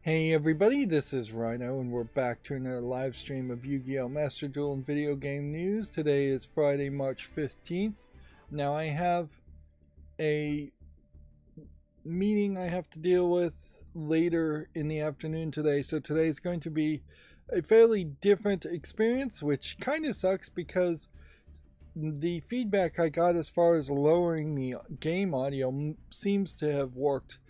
Hey everybody, this is Rydo and we're back to another live stream of Yu-Gi-Oh! Master Duel and video game news. Today is Friday, March 15th. Now I have a meeting I have to deal with later in the afternoon today, so today is going to be a fairly different experience, which kind of sucks because the feedback I got as far as lowering the game audio seems to have worked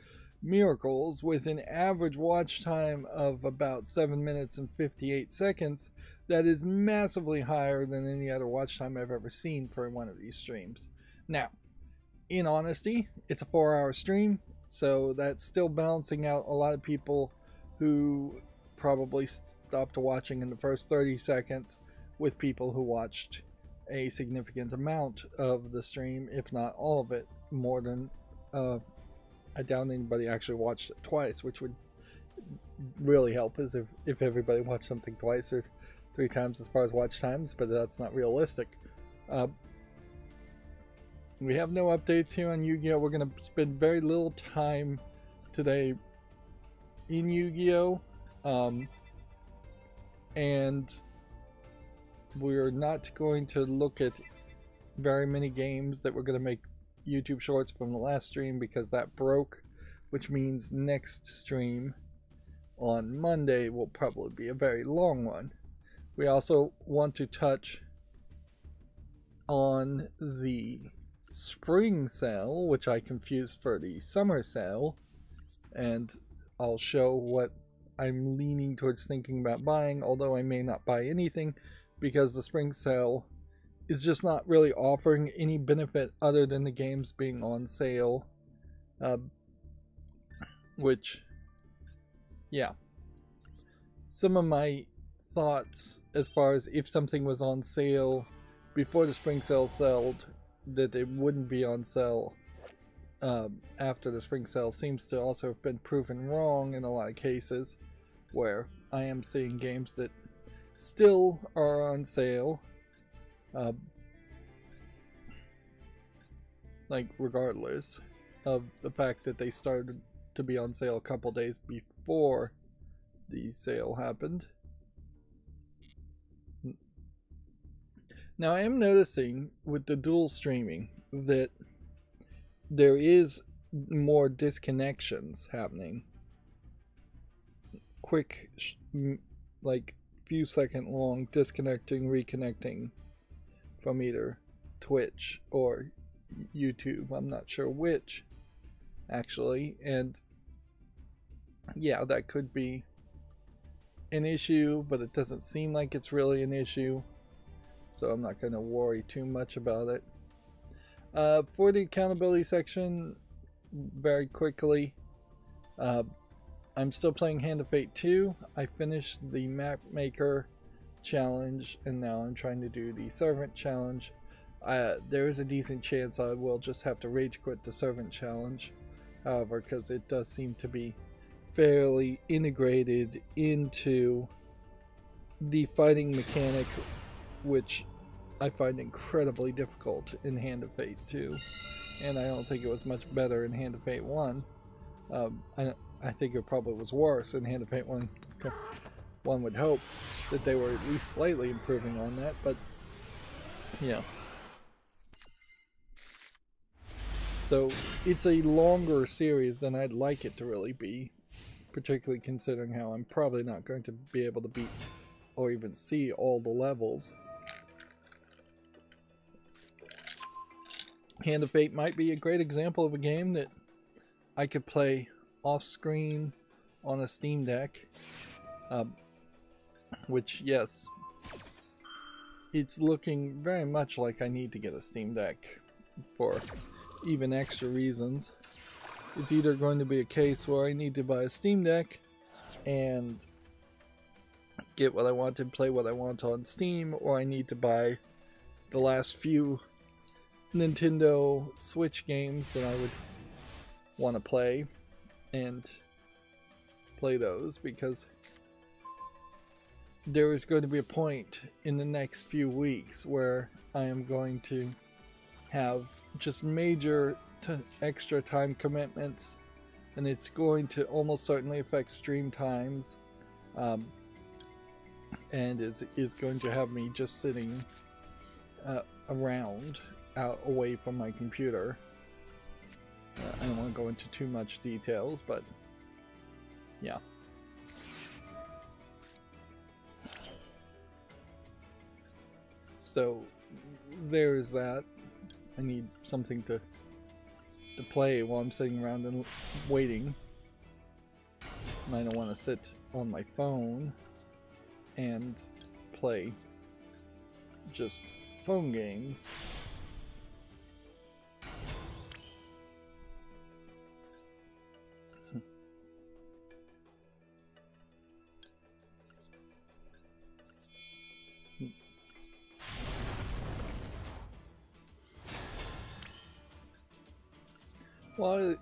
miracles with an average watch time of about 7 minutes and 58 seconds. That is massively higher than any other watch time I've ever seen for one of these streams. Now, in honesty, it's a 4-hour stream, so that's still balancing out a lot of people who probably stopped watching in the first 30 seconds with people who watched a significant amount of the stream, if not all of it, more than I doubt anybody actually watched it twice, which would really help is if everybody watched something twice or 3 times as far as watch times, but that's not realistic. We have no updates here on Yu-Gi-Oh! We're going to spend very little time today in Yu-Gi-Oh! And we're not going to look at very many games that we're going to make YouTube shorts from the last stream because that broke, which means next stream on Monday will probably be a very long one. We also want to touch on the spring sale, which I confused for the summer sale, and I'll show what I'm leaning towards thinking about buying, although I may not buy anything because the spring sale is just not really offering any benefit other than the games being on sale. Which, yeah. Some of my thoughts as far as if something was on sale before the spring sale sold, that it wouldn't be on sale after the spring sale seems to also have been proven wrong in a lot of cases, where I am seeing games that still are on sale. Like regardless of the fact that they started to be on sale a couple days before the sale happened. Now I am noticing with the dual streaming that there is more disconnections happening. Quick, like few second long disconnecting, reconnecting from either Twitch or YouTube. I'm not sure which actually, and yeah, that could be an issue, but it doesn't seem like it's really an issue, so I'm not going to worry too much about it. For the accountability section, very quickly, I'm still playing Hand of Fate 2. I finished the map maker challenge and now I'm trying to do the servant challenge. There is a decent chance I will just have to rage quit the servant challenge, however, because it does seem to be fairly integrated into the fighting mechanic, which I find incredibly difficult in Hand of Fate 2, and I don't think it was much better in Hand of Fate 1. I think it probably was worse in Hand of Fate 1. One would hope that they were at least slightly improving on that, but yeah. So it's a longer series than I'd like it to really be, particularly considering how I'm probably not going to be able to beat or even see all the levels. Hand of Fate might be a great example of a game that I could play off screen on a Steam Deck, which, yes, it's looking very much like I need to get a Steam Deck for even extra reasons. It's either going to be a case where I need to buy a Steam Deck and get what I want and play what I want on Steam, or I need to buy the last few Nintendo Switch games that I would want to play and play those, because there is going to be a point in the next few weeks where I am going to have just major extra time commitments and it's going to almost certainly affect stream times, and is going to have me just sitting around out away from my computer. I don't want to go into too much details, but yeah. So there's that. I need something to play while I'm sitting around and waiting. And I don't want to sit on my phone and play just phone games.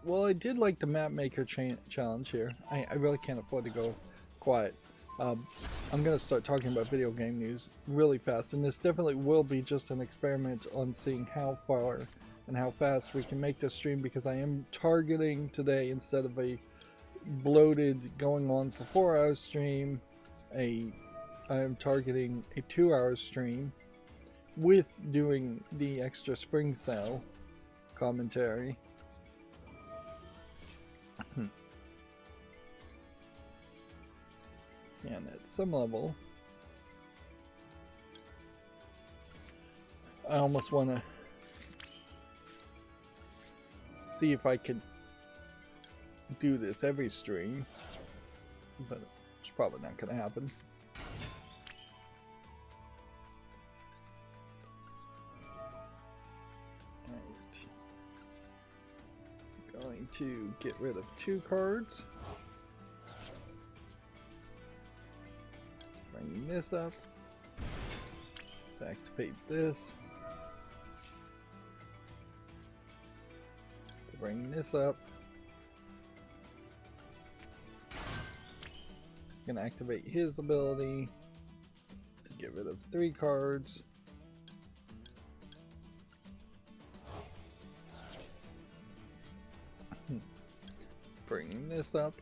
Well, I did like the map maker challenge here. I really can't afford to go quiet. I'm going to start talking about video game news really fast, and this definitely will be just an experiment on seeing how far and how fast we can make this stream, because I am targeting today, instead of a bloated going on for 4-hour stream, I am targeting a 2-hour stream with doing the extra spring sale commentary. And at some level, I almost want to see if I could do this every stream, but it's probably not going to happen. Right. Going to get rid of 2 cards. Bring this up. Activate this. Bring this up. Gonna activate his ability. Get rid of 3 cards. Bring this up.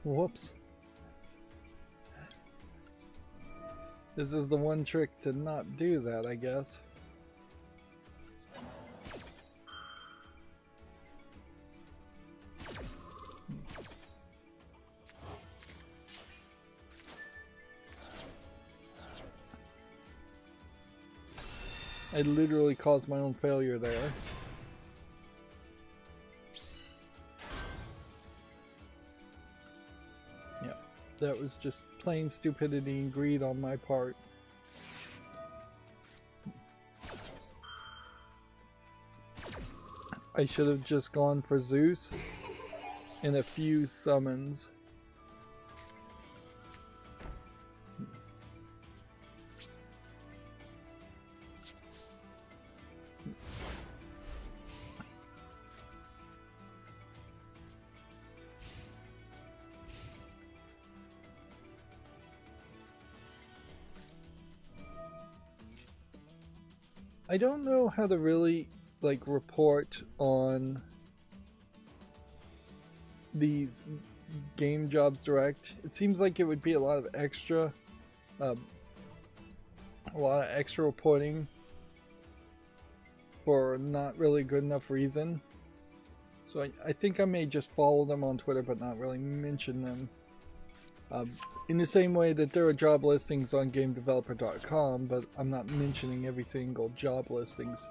Whoops. This is the one trick to not do that, I guess. I literally caused my own failure there. That was just plain stupidity and greed on my part. I should have just gone for Zeus and a few summons. I don't know how to really report on these game jobs direct. It seems like it would be a lot of extra reporting for not really good enough reason. So I think I may just follow them on Twitter but not really mention them. In the same way that there are job listings on GameDeveloper.com, but I'm not mentioning every single job listings.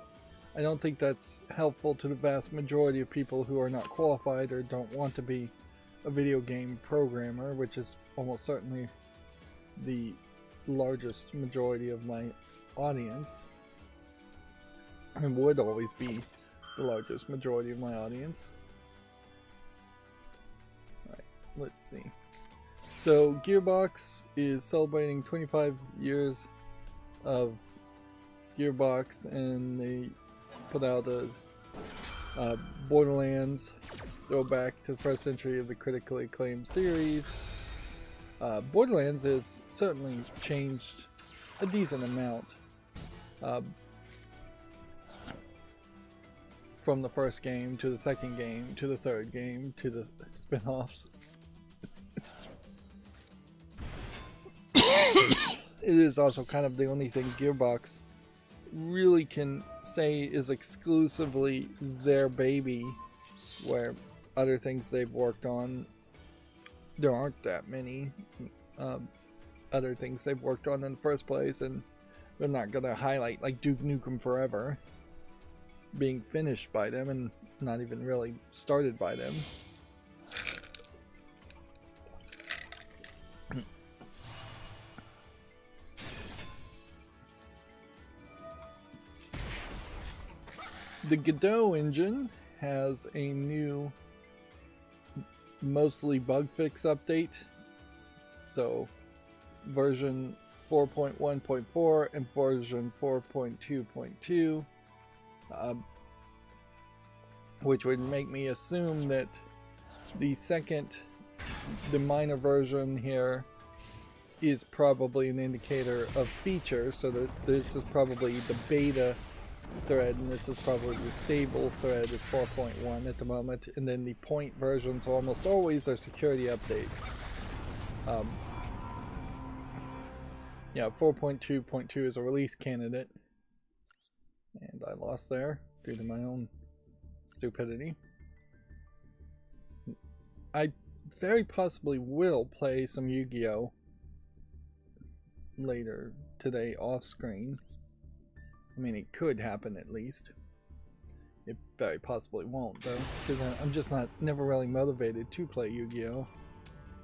I don't think that's helpful to the vast majority of people who are not qualified or don't want to be a video game programmer, which is almost certainly the largest majority of my audience, and would always be the largest majority of my audience. Alright, let's see. So Gearbox is celebrating 25 years of Gearbox, and they put out a Borderlands throwback to the first century of the critically acclaimed series. Borderlands has certainly changed a decent amount. from the first game to the second game to the third game to the spin-offs. It is also kind of the only thing Gearbox really can say is exclusively their baby, where other things they've worked on, there aren't that many other things they've worked on in the first place, and they're not gonna highlight like Duke Nukem Forever being finished by them and not even really started by them. The Godot engine has a new mostly bug fix update. So version 4.1.4 and version 4.2.2, which would make me assume that the minor version here is probably an indicator of feature, so that this is probably the beta thread, and this is probably the stable thread is 4.1 at the moment, and then the point versions almost always are security updates. Yeah, 4.2.2 is a release candidate, and I lost there due to my own stupidity. I very possibly will play some Yu-Gi-Oh! Later today off screen. I mean, it could happen at least. It very possibly won't, though, because I'm just never really motivated to play Yu-Gi-Oh!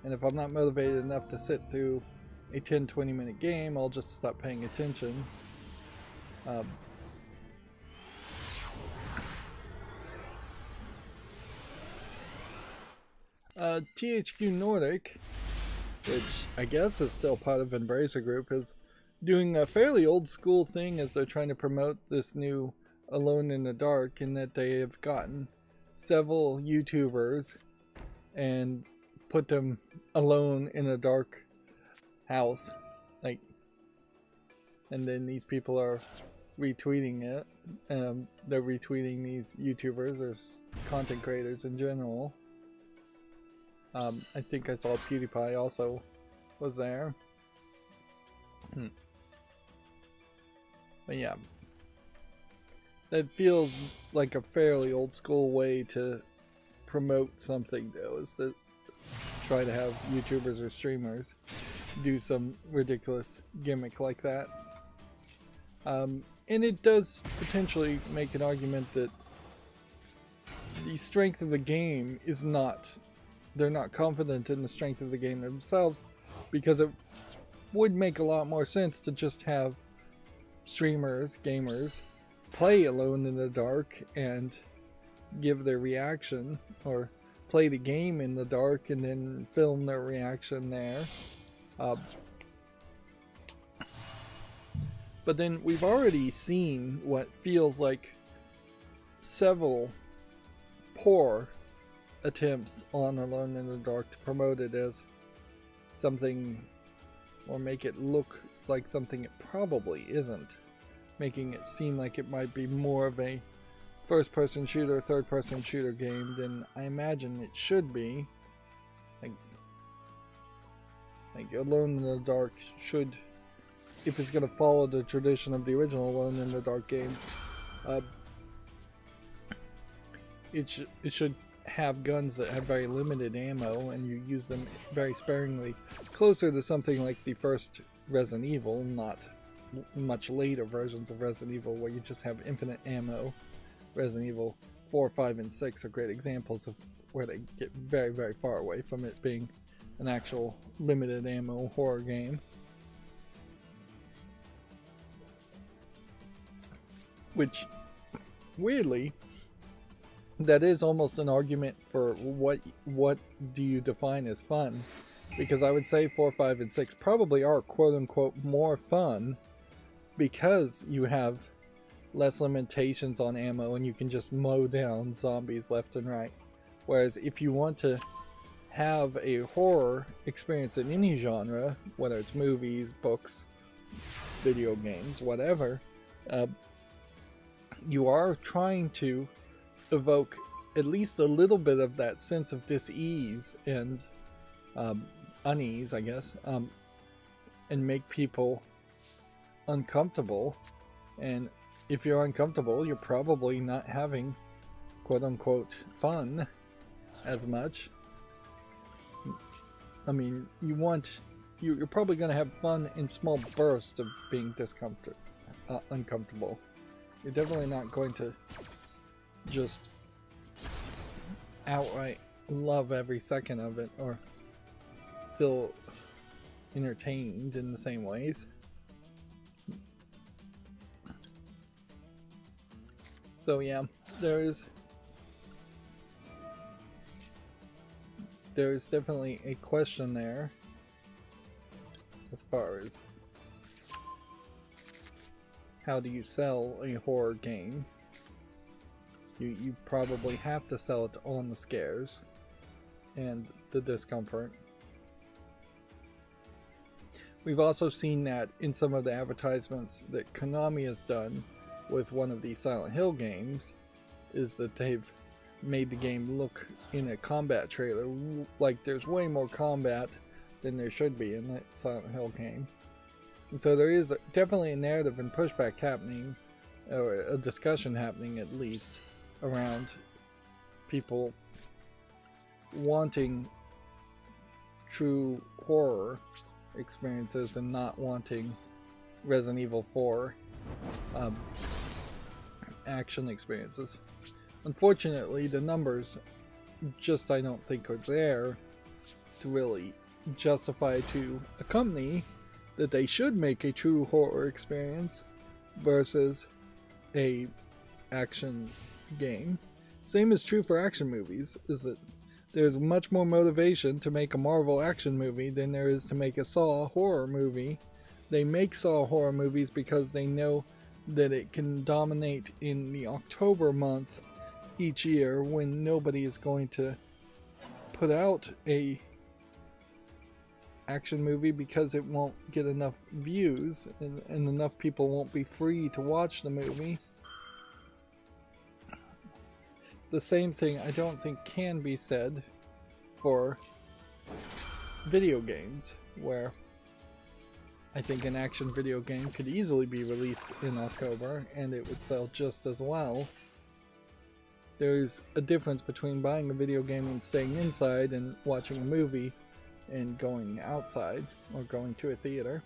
And if I'm not motivated enough to sit through a 10-20 minute game, I'll just stop paying attention. THQ Nordic, which I guess is still part of Embracer Group, is doing a fairly old school thing as they're trying to promote this new Alone in the Dark, in that they have gotten several YouTubers and put them alone in a dark house, like, and then these people are retweeting it. They're retweeting these YouTubers or content creators in general. I think I saw PewDiePie also was there. But yeah, that feels like a fairly old school way to promote something, though, is to try to have YouTubers or streamers do some ridiculous gimmick like that. And it does potentially make an argument that the strength of the game is not, they're not confident in the strength of the game themselves, because it would make a lot more sense to just have streamers, gamers, play Alone in the Dark and give their reaction, or play the game in the dark and then film their reaction there. But then we've already seen what feels like several poor attempts on Alone in the Dark to promote it as something, or make it look like something it probably isn't, making it seem like it might be more of a first-person shooter, third-person shooter game than I imagine it should be. Like Alone in the Dark should, if it's going to follow the tradition of the original Alone in the Dark games, it should have guns that have very limited ammo, and you use them very sparingly, closer to something like the first Resident Evil, not much later versions of Resident Evil where you just have infinite ammo. Resident Evil 4, 5, and 6 are great examples of where they get very, very far away from it being an actual limited ammo horror game. Which, weirdly, that is almost an argument for what do you define as fun, because I would say 4, 5, and 6 probably are quote-unquote more fun because you have less limitations on ammo and you can just mow down zombies left and right. Whereas if you want to have a horror experience in any genre, whether it's movies, books, video games, whatever, you are trying to evoke at least a little bit of that sense of dis-ease and unease, I guess, and make people uncomfortable. And if you're uncomfortable, you're probably not having quote-unquote fun as much. I mean, you're probably going to have fun in small bursts of being uncomfortable. You're definitely not going to just outright love every second of it or feel entertained in the same ways. So yeah, there's definitely a question there as far as how do you sell a horror game. You probably have to sell it on the scares and the discomfort. We've also seen that in some of the advertisements that Konami has done with one of these Silent Hill games, is that they've made the game look in a combat trailer like there's way more combat than there should be in that Silent Hill game. And so there is definitely a narrative and pushback happening, or a discussion happening at least, around people wanting true horror experiences and not wanting Resident Evil 4 action experiences. Unfortunately, the numbers just, I don't think, are there to really justify to a company that they should make a true horror experience versus a action game. Same is true for action movies, is that there's much more motivation to make a Marvel action movie than there is to make a Saw horror movie. They make Saw horror movies because they know that it can dominate in the October month each year when nobody is going to put out a action movie because it won't get enough views and enough people won't be free to watch the movie. The same thing I don't think can be said for video games, where I think an action video game could easily be released in October and it would sell just as well. There's a difference between buying a video game and staying inside and watching a movie and going outside or going to a theater.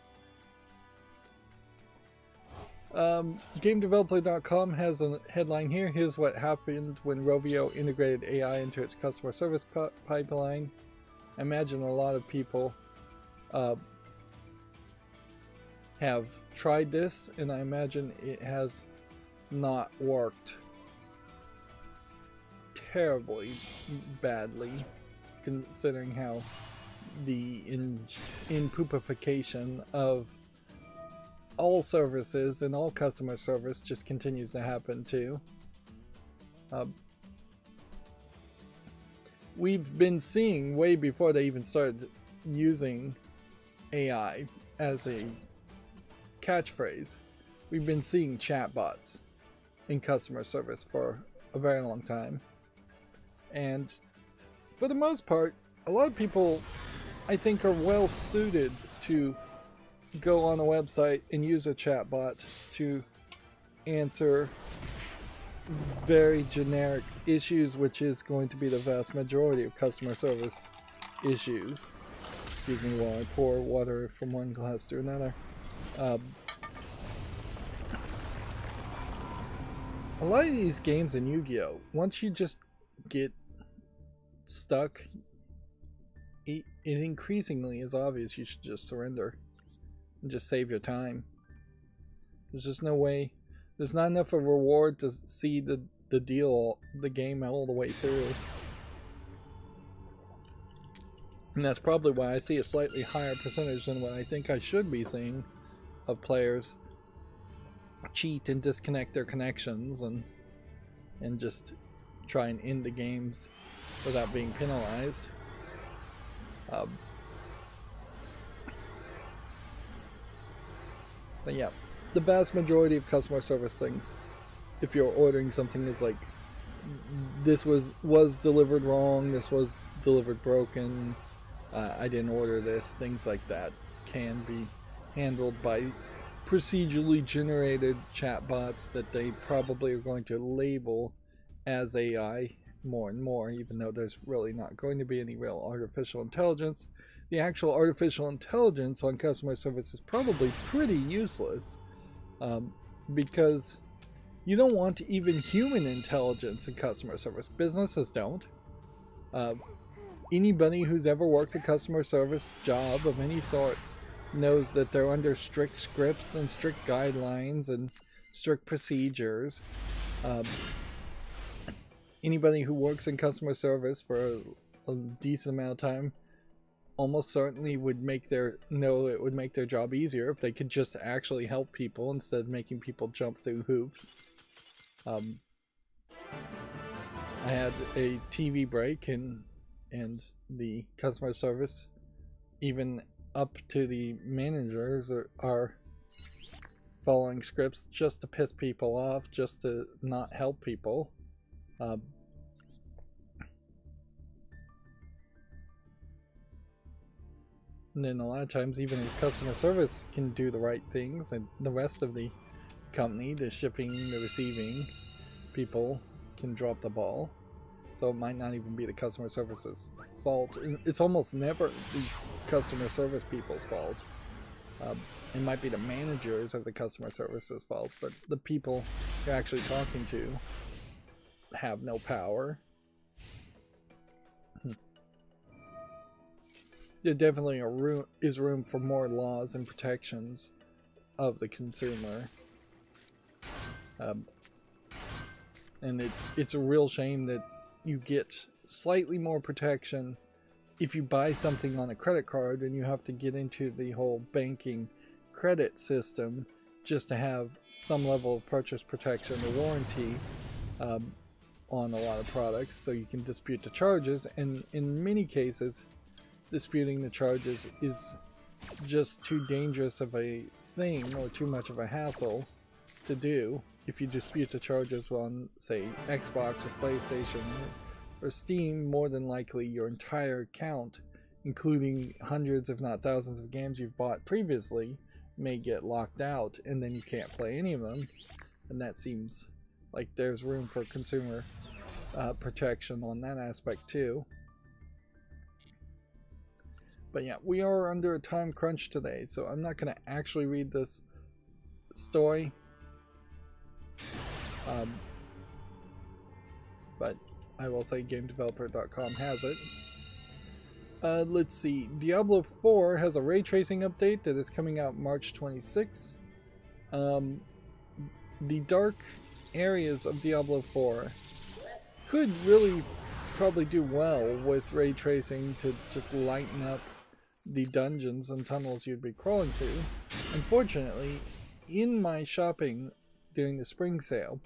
GameDeveloper.com has a headline here. Here's what happened when Rovio integrated AI into its customer service pipeline. I imagine a lot of people have tried this, and I imagine it has not worked terribly badly, considering how the in-poopification of all services and all customer service just continues to happen too. We've been seeing, way before they even started using AI as a catchphrase, we've been seeing chatbots in customer service for a very long time. And for the most part, a lot of people, I think, are well suited to go on a website and use a chatbot to answer very generic issues, which is going to be the vast majority of customer service issues. Excuse me while I pour water from one glass to another. A lot of these games in Yu-Gi-Oh!, once you just get stuck, it increasingly is obvious you should just surrender and just save your time. There's just no way. There's not enough of a reward to see the game all the way through. And that's probably why I see a slightly higher percentage than what I think I should be seeing of players cheat and disconnect their connections and just try and end the games without being penalized. But yeah, the vast majority of customer service things, if you're ordering something, is like this was delivered wrong, this was delivered broken, I didn't order this, things like that can be handled by procedurally generated chatbots that they probably are going to label as AI more and more, even though there's really not going to be any real artificial intelligence. The actual artificial intelligence on customer service is probably pretty useless, because you don't want even human intelligence in customer service. Businesses don't. Anybody who's ever worked a customer service job of any sorts knows that they're under strict scripts and strict guidelines and strict procedures. Anybody who works in customer service for a decent amount of time almost certainly would make their job easier if they could just actually help people instead of making people jump through hoops. I had a TV break and the customer service, even up to the managers, are following scripts just to piss people off, just to not help people. And then a lot of times, even if customer service can do the right things, and the rest of the company, the shipping, the receiving people, can drop the ball. So it might not even be the customer service's fault. It's almost never the customer service people's fault. It might be the managers of the customer service's fault, but the people you're actually talking to have no power. There definitely is room for more laws and protections of the consumer. And it's a real shame that you get slightly more protection if you buy something on a credit card and you have to get into the whole banking credit system just to have some level of purchase protection or warranty on a lot of products, so you can dispute the charges. And in many cases, disputing the charges is just too dangerous of a thing or too much of a hassle to do. If you dispute the charges on, say, Xbox or PlayStation or Steam, more than likely your entire account, including hundreds if not thousands of games you've bought previously, may get locked out, and then you can't play any of them. And that seems like there's room for consumer protection on that aspect too. But yeah, we are under a time crunch today, so I'm not going to actually read this story. But I will say GameDeveloper.com has it. Let's see. Diablo 4 has a ray tracing update that is coming out March 26th. The dark areas of Diablo 4 could really probably do well with ray tracing to just lighten up the dungeons and tunnels you'd be crawling through. Unfortunately, in my shopping during the spring sale,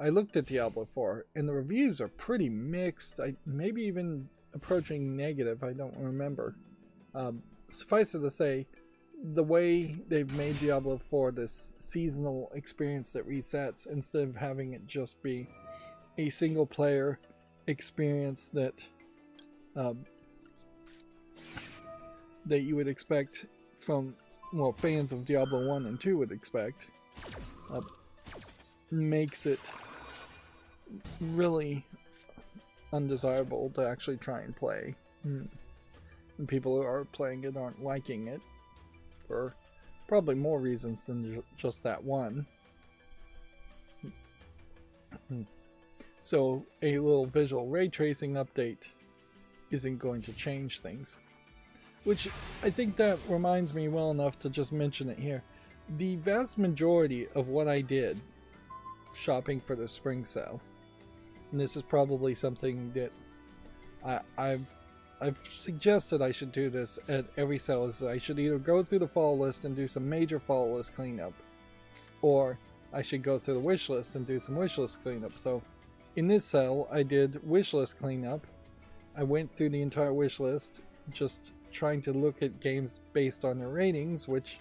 I looked at Diablo 4 and the reviews are pretty mixed, maybe even approaching negative, I don't remember. Suffice it to say, the way they've made Diablo 4 this seasonal experience that resets instead of having it just be a single player experience that that you would expect from, well, fans of Diablo 1 and 2 would expect, makes it really undesirable to actually try and play. And people who are playing it aren't liking it for probably more reasons than just that one. So a little visual ray tracing update isn't going to change things. Which I think that reminds me well enough to just mention it here. The vast majority of what I did shopping for the spring sale, and this is probably something that I've suggested I should do this at every sale, is I should either go through the fall list and do some major fall list cleanup, or I should go through the wish list and do some wish list cleanup. So in this sale, I did wish list cleanup. I went through the entire wish list, just trying to look at games based on their ratings, which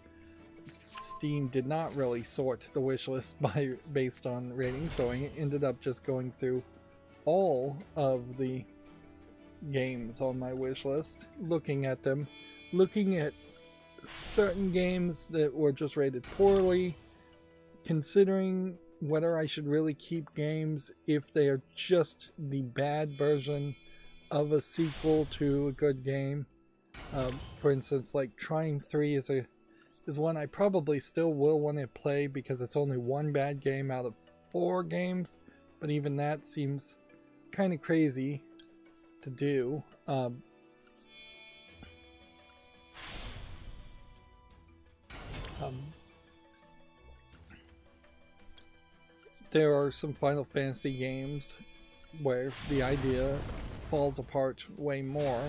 Steam did not really sort the wish list based on ratings, so I ended up just going through all of the games on my wish list, looking at them, looking at certain games that were just rated poorly, considering whether I should really keep games if they are just the bad version of a sequel to a good game. For instance, like Trying 3 is one I probably still will want to play because it's only one bad game out of 4 games, but even that seems kind of crazy to do. There are some Final Fantasy games where the idea falls apart way more,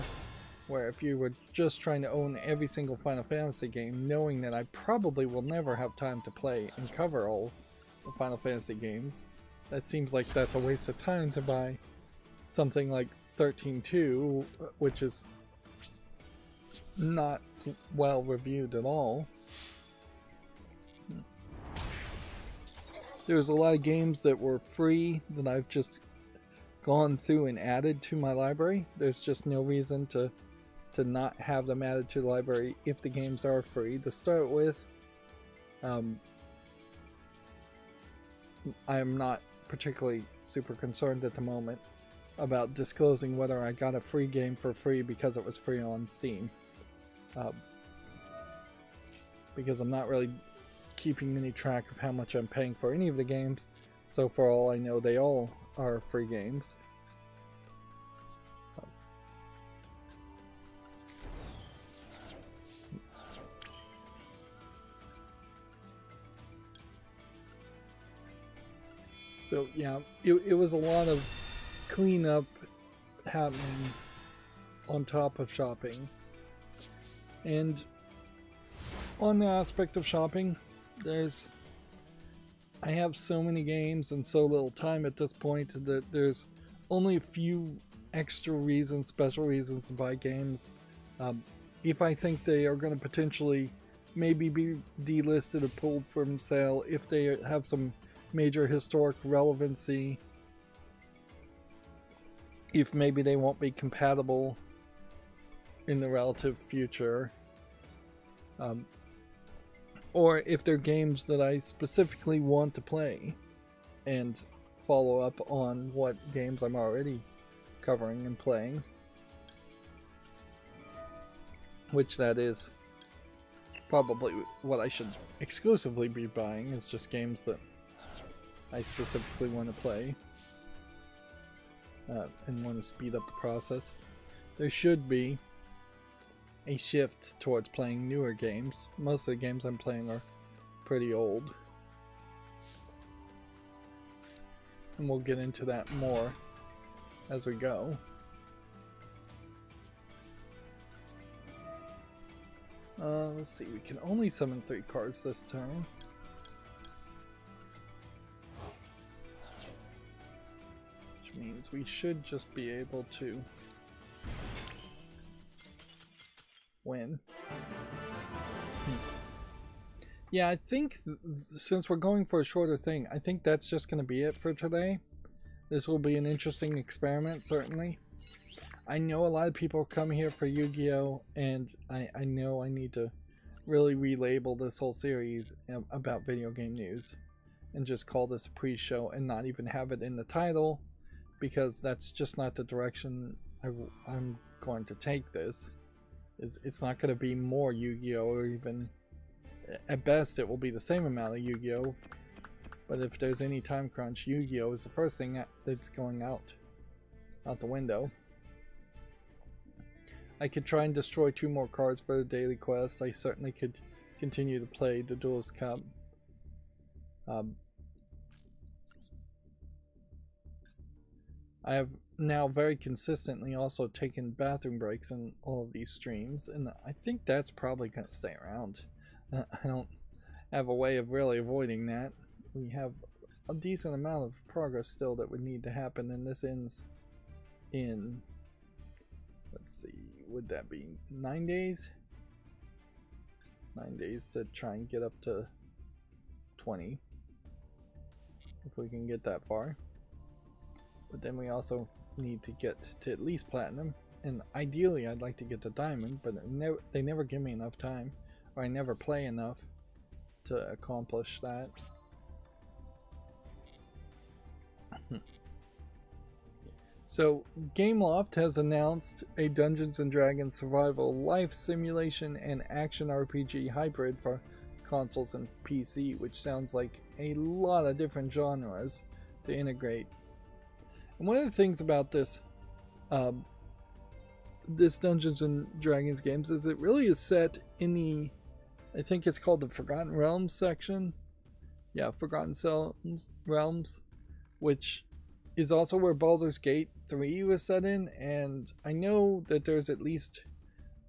where if you were just trying to own every single Final Fantasy game, knowing that I probably will never have time to play and cover all the Final Fantasy games, that seems like that's a waste of time to buy something like 13.2, which is not well reviewed at all. There's a lot of games that were free that I've just gone through and added to my library. There's just no reason to not have them added to the library if the games are free to start with. I'm not particularly super concerned at the moment about disclosing whether I got a free game for free because it was free on Steam. Because I'm not really keeping any track of how much I'm paying for any of the games, so for all I know they all are free games. So yeah, it was a lot of cleanup happening on top of shopping. And on the aspect of shopping, I have so many games and so little time at this point that there's only a few extra reasons, special reasons to buy games. If I think they are going to potentially maybe be delisted or pulled from sale, if they have some major historic relevancy, if maybe they won't be compatible in the relative future, or if they're games that I specifically want to play and follow up on what games I'm already covering and playing, which that is probably what I should exclusively be buying, is just games that I specifically want to play and want to speed up the process. There should be a shift towards playing newer games. Most of the games I'm playing are pretty old, and we'll get into that more as we go. Let's see, we can only summon 3 cards this turn. Which means we should just be able to win. Yeah, I think since we're going for a shorter thing, I think that's just going to be it for today. This will be an interesting experiment, certainly. I know a lot of people come here for Yu-Gi-Oh! And I know I need to really relabel this whole series about video game news and just call this a pre-show and not even have it in the title, because that's just not the direction I'm going to take this. It's not going to be more Yu-Gi-Oh! Or even, at best, it will be the same amount of Yu-Gi-Oh! But if there's any time crunch, Yu-Gi-Oh! Is the first thing that's going out the window. I could try and destroy 2 more cards for the daily quest. I certainly could continue to play the Duelist Cup. I have now very consistently also taken bathroom breaks in all of these streams, and I think that's probably going to stay around. I don't have a way of really avoiding that. We have a decent amount of progress still that would need to happen, and this ends in, let's see, would that be 9 days? 9 days to try and get up to 20, if we can get that far. but then we also need to get to at least platinum, and ideally I'd like to get to diamond, but they never give me enough time, or I never play enough to accomplish that. So Gameloft has announced a Dungeons & Dragons survival life simulation and action RPG hybrid for consoles and PC, which sounds like a lot of different genres to integrate. And one of the things about this this Dungeons & Dragons games is it really is set in the, I think it's called the Forgotten Realms section. Yeah, Forgotten Realms, which is also where Baldur's Gate 3 was set in, and I know that there's at least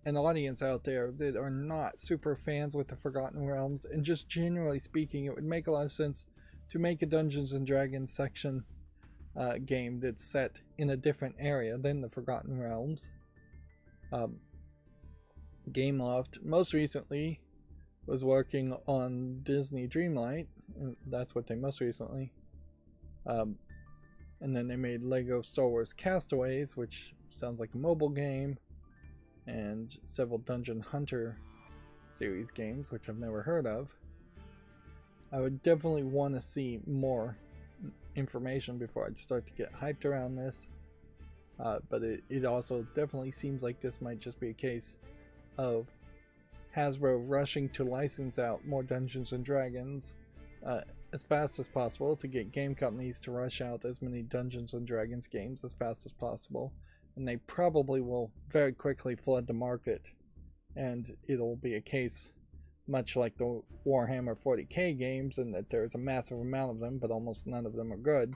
an audience out there that are not super fans with the Forgotten Realms, and just generally speaking, it would make a lot of sense to make a Dungeons & Dragons section game that's set in a different area than the Forgotten Realms. Gameloft most recently was working on Disney Dreamlight, and that's what they most recently. And then they made Lego Star Wars Castaways, which sounds like a mobile game, and several Dungeon Hunter series games, which I've never heard of. I would definitely want to see more information before I'd start to get hyped around this. But it also definitely seems like this might just be a case of Hasbro rushing to license out more Dungeons & Dragons as fast as possible to get game companies to rush out as many Dungeons & Dragons games as fast as possible. And they probably will very quickly flood the market. And it'll be a case much like the Warhammer 40k games, in that there's a massive amount of them, but almost none of them are good.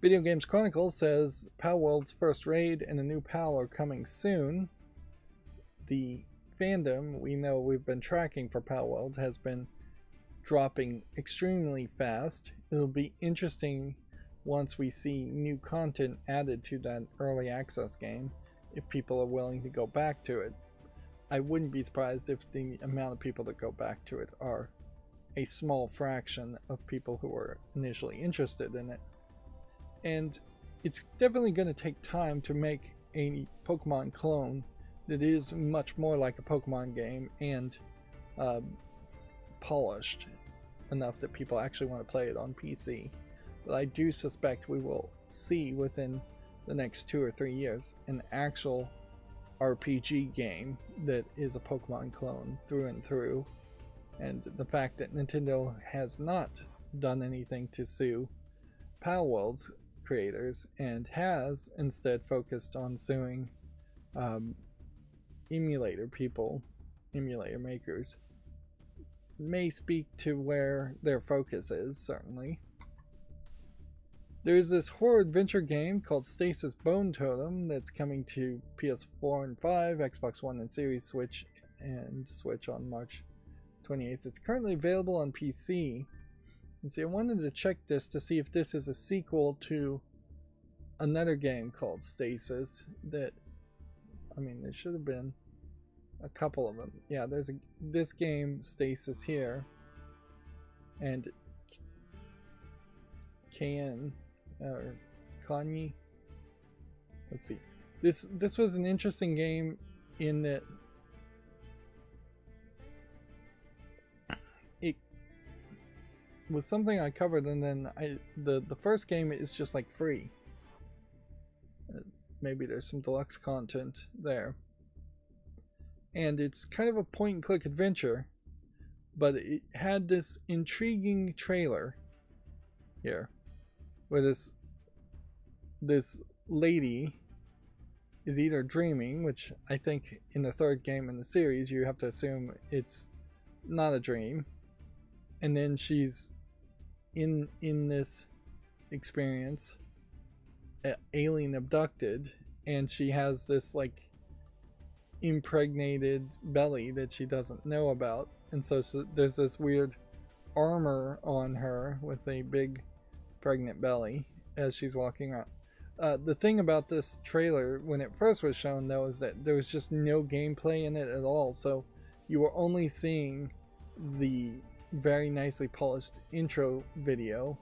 Video Games Chronicle says Palworld's first raid and a new PAL are coming soon. The fandom we know we've been tracking for Palworld has been dropping extremely fast. It'll be interesting once we see new content added to that early access game, if people are willing to go back to it. I wouldn't be surprised if the amount of people that go back to it are a small fraction of people who were initially interested in it. And it's definitely going to take time to make a Pokemon clone that is much more like a Pokemon game and polished enough that people actually want to play it on PC. But I do suspect we will see within the next 2 or 3 years an actual RPG game that is a Pokemon clone through and through. And the fact that Nintendo has not done anything to sue Palworld's creators and has instead focused on suing emulator makers, may speak to where their focus is, certainly. There's this horror adventure game called Stasis Bone Totem that's coming to PS4 and 5, Xbox One and Series Switch on March 28th. It's currently available on PC. And see, I wanted to check this to see if this is a sequel to another game called Stasis that, I mean, there should have been a couple of them. Yeah, there's this game Stasis here, and KN or Kanye. Let's see. This was an interesting game in that it was something I covered, and then the first game is just like free. Maybe there's some deluxe content there. And it's kind of a point and click adventure, but it had this intriguing trailer here where this lady is either dreaming, which I think in the third game in the series you have to assume it's not a dream, and then she's in this experience alien abducted, and she has this like impregnated belly that she doesn't know about, and so there's this weird armor on her with a big pregnant belly as she's walking around. The thing about this trailer when it first was shown though is that there was just no gameplay in it at all, so you were only seeing the very nicely polished intro video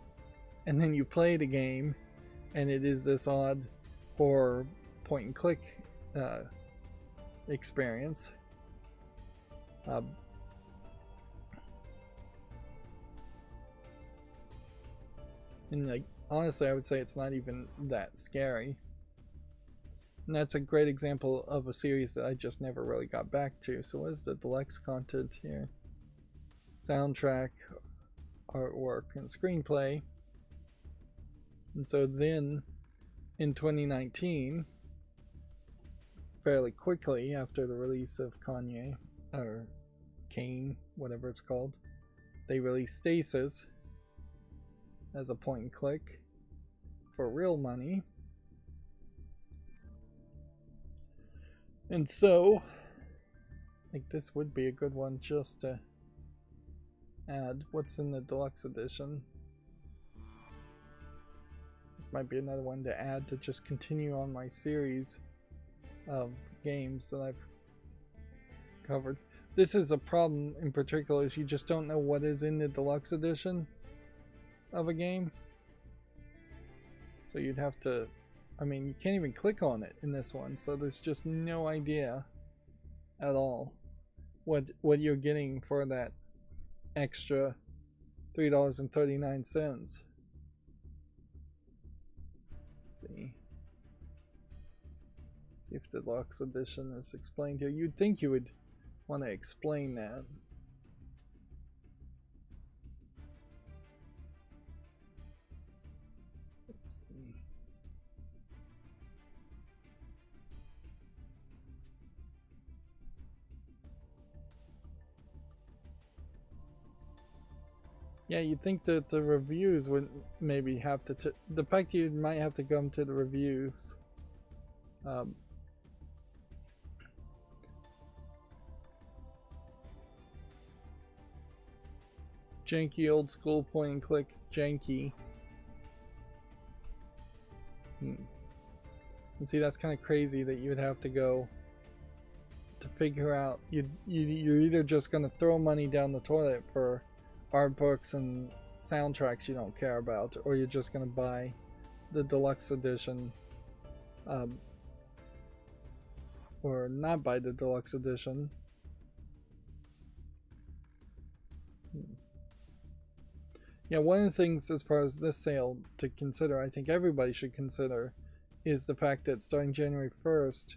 and then you play the game, and it is this odd horror point and click experience. And like honestly, I would say it's not even that scary. And that's a great example of a series that I just never really got back to. So what is the deluxe content here? Soundtrack, artwork, and screenplay. And so then in 2019, fairly quickly after the release of Kanye, or Kane, whatever it's called, they released Stasis as a point and click for real money. And so I think this would be a good one just to add. What's in the deluxe edition? This might be another one to add to just continue on my series of games that I've covered. This is a problem in particular, is you just don't know what is in the deluxe edition of a game. So you'd have to, I mean, you can't even click on it in this one, so there's just no idea at all what you're getting for that extra $3.39. Let's see if the deluxe edition is explained here. You'd think you would want to explain that. Let's see. Yeah, you'd think that the reviews would maybe have to the fact you might have to come to the reviews. Janky old school point and click janky. And see, that's kind of crazy that you would have to go to figure out. You're either just going to throw money down the toilet for art books and soundtracks you don't care about, or you're just going to buy the deluxe edition, or not buy the deluxe edition. Yeah, one of the things as far as this sale to consider, I think everybody should consider, is the fact that starting January 1st,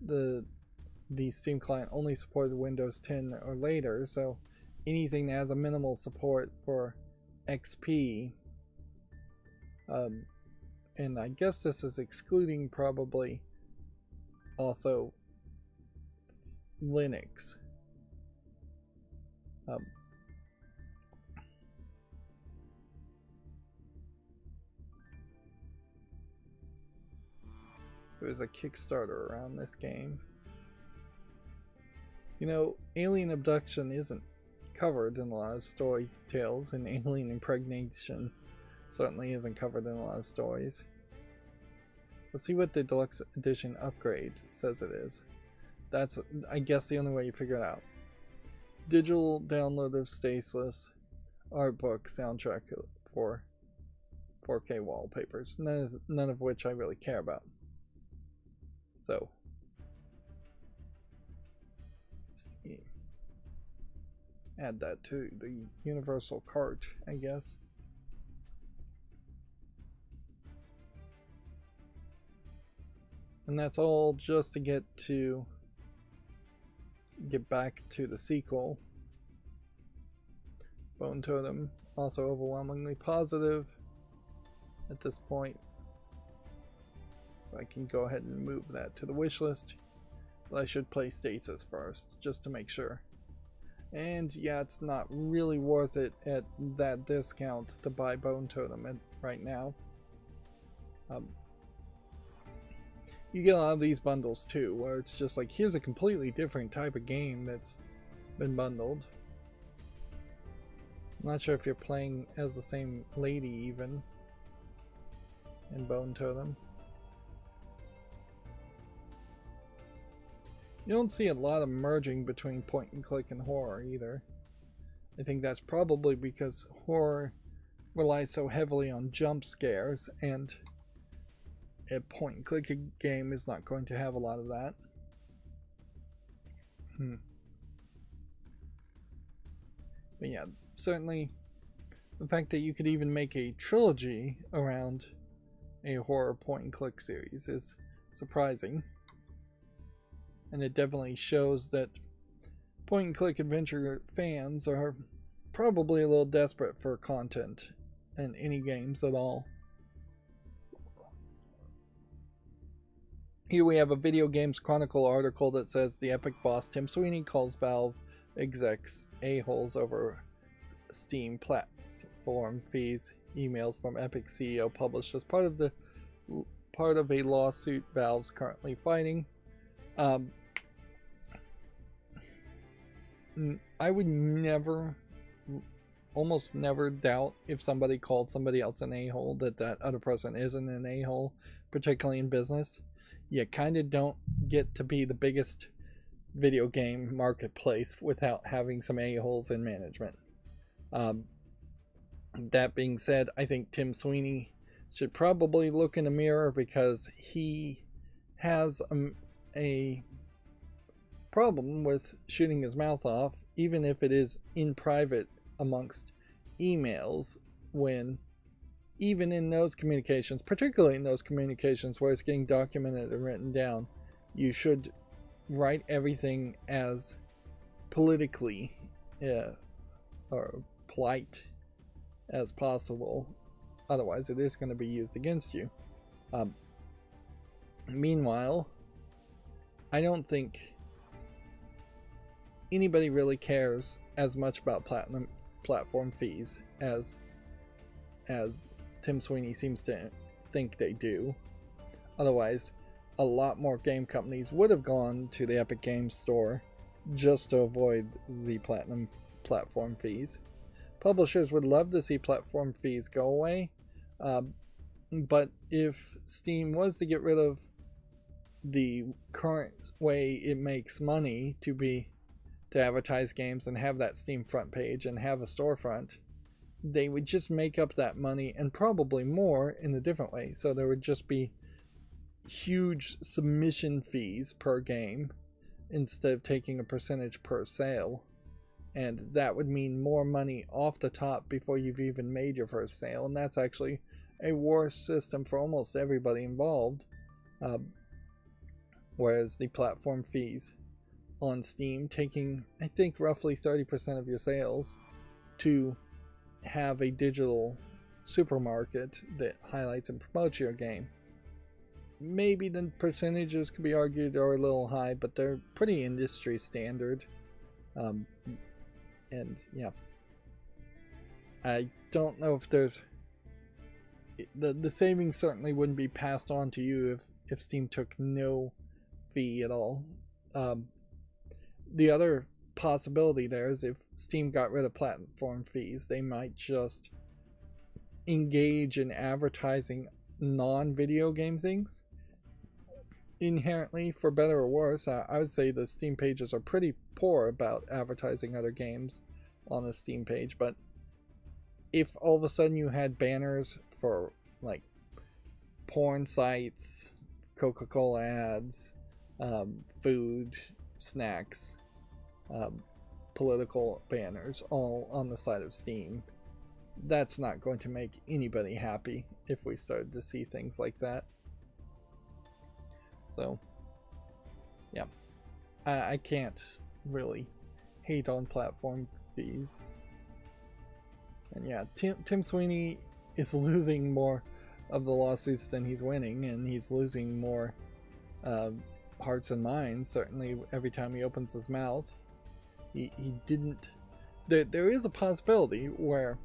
the Steam client only supported Windows 10 or later, so anything that has a minimal support for XP, and I guess this is excluding probably also Linux. There was a Kickstarter around this game. You know, alien abduction isn't covered in a lot of story tales, and alien impregnation certainly isn't covered in a lot of stories. Let's see what the deluxe edition upgrade says it is. That's, I guess, the only way you figure it out. Digital download of Stasis, art book, soundtrack for 4K wallpapers, none of which I really care about. So, let's see. Add that to the universal cart, I guess. And that's all just to get back to the sequel. Bone Totem, also overwhelmingly positive at this point. So I can go ahead and move that to the wish list. But I should play Stasis first, just to make sure. And yeah, it's not really worth it at that discount to buy Bone Totem right now. You get a lot of these bundles too, where it's just like, here's a completely different type of game that's been bundled. I'm not sure if you're playing as the same lady even in Bone Totem. You don't see a lot of merging between point and click and horror either. I think that's probably because horror rely so heavily on jump scares, and a point and click game is not going to have a lot of that. But yeah, certainly the fact that you could even make a trilogy around a horror point and click series is surprising. And it definitely shows that point and click adventure fans are probably a little desperate for content in any games at all. Here we have a Video Games Chronicle article that says the Epic boss Tim Sweeney calls Valve execs a-holes over Steam platform fees. Emails from Epic CEO published as part of a lawsuit Valve's currently fighting. I would almost never doubt if somebody called somebody else an a-hole that other person isn't an a-hole, particularly in business. You kind of don't get to be the biggest video game marketplace without having some a-holes in management. That being said, I think Tim Sweeney should probably look in the mirror, because he has a problem with shooting his mouth off, even if it is in private amongst emails, when even in those communications, particularly in those communications where it's getting documented and written down, you should write everything as politically or polite as possible. Otherwise, it is going to be used against you. Meanwhile, I don't think anybody really cares as much about platform fees as Tim Sweeney seems to think they do. Otherwise, a lot more game companies would have gone to the Epic Games Store just to avoid the platform fees. Publishers would love to see platform fees go away, but if Steam was to get rid of the current way it makes money to advertise games and have that Steam front page and have a storefront, they would just make up that money and probably more in a different way. So there would just be huge submission fees per game instead of taking a percentage per sale. And that would mean more money off the top before you've even made your first sale. And that's actually a worse system for almost everybody involved. Whereas the platform fees on Steam, taking, I think, roughly 30% of your sales to have a digital supermarket that highlights and promotes your game. Maybe the percentages could be argued are a little high, but they're pretty industry standard. And yeah, I don't know if there's the savings certainly wouldn't be passed on to you if Steam took no fee at all. The other possibility there is if Steam got rid of platform fees, they might just engage in advertising non-video game things. Inherently, for better or worse, I would say the Steam pages are pretty poor about advertising other games on a Steam page, but if all of a sudden you had banners for like porn sites, Coca-Cola ads, food, snacks, political banners all on the side of Steam, that's not going to make anybody happy if we started to see things like that. So yeah, I can't really hate on platform fees. And yeah, Tim Sweeney is losing more of the lawsuits than he's winning, and he's losing more hearts and minds, certainly every time he opens his mouth. He didn't. There is a possibility where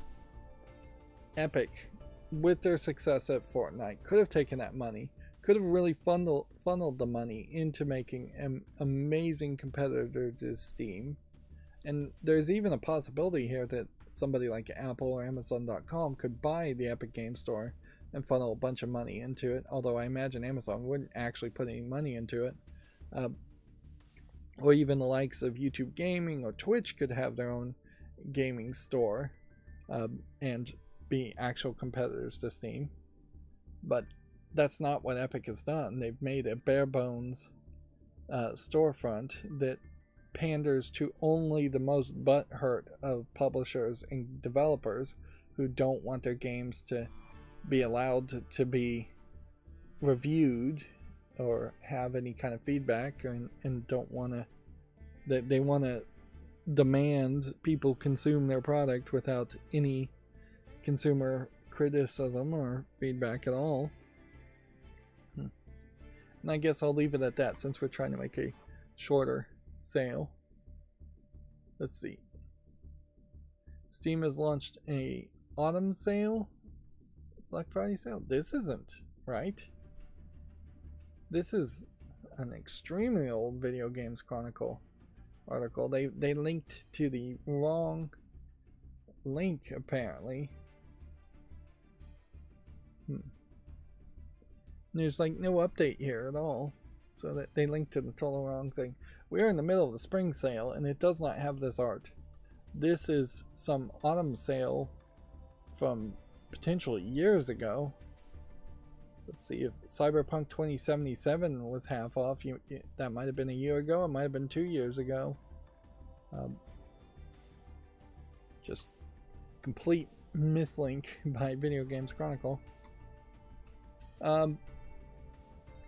Epic, with their success at Fortnite, could have taken that money, could have really funneled the money into making an amazing competitor to Steam. And there's even a possibility here that somebody like Apple or Amazon.com could buy the Epic Game Store and funnel a bunch of money into it, although I imagine Amazon wouldn't actually put any money into it. Or even the likes of YouTube Gaming or Twitch could have their own gaming store. And be actual competitors to Steam. But that's not what Epic has done. They've made a bare bones storefront that panders to only the most butthurt of publishers and developers who don't want their games to be allowed to be reviewed or have any kind of feedback, and don't want to, that they want to demand people consume their product without any consumer criticism or feedback at all. And I guess I'll leave it at that since we're trying to make a shorter sale. Let's see. Steam has launched a autumn sale, Black Friday sale. This isn't right. This is an extremely old Video Games Chronicle article. They linked to the wrong link apparently. There's like no update here at all, so that they linked to the total wrong thing. We are in the middle of the spring sale and it does not have this art. This is some autumn sale from potentially years ago. Let's see, if Cyberpunk 2077 was half off, that might have been a year ago, it might have been 2 years ago. Just complete mislink by Video Games Chronicle.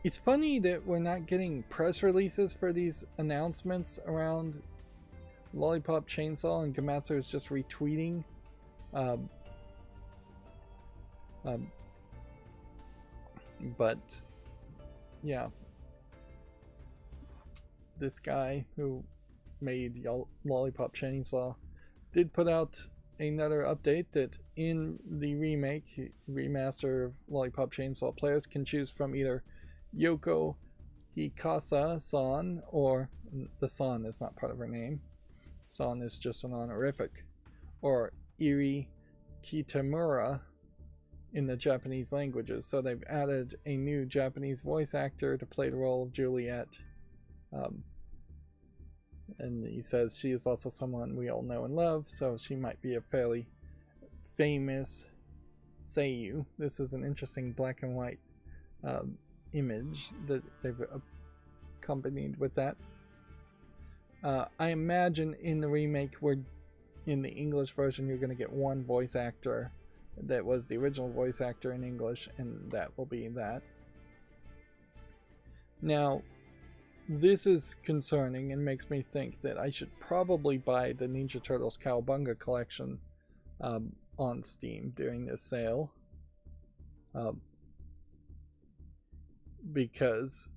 It's funny that we're not getting press releases for these announcements around Lollipop Chainsaw, and Gamatsu is just retweeting but yeah, this guy who made Lollipop Chainsaw did put out another update that in the remaster of Lollipop Chainsaw, players can choose from either Yoko Hikasa-san, or the san is not part of her name, san is just an honorific, or Iri Kitamura in the Japanese languages. So they've added a new Japanese voice actor to play the role of Juliet. And he says she is also someone we all know and love, so she might be a fairly famous seiyuu. This is an interesting black and white image that they've accompanied with that. I imagine in the remake, in the English version, you're going to get one voice actor that was the original voice actor in English, and that will be that. Now, this is concerning and makes me think that I should probably buy the Ninja Turtles Cowabunga collection on Steam during this sale. Because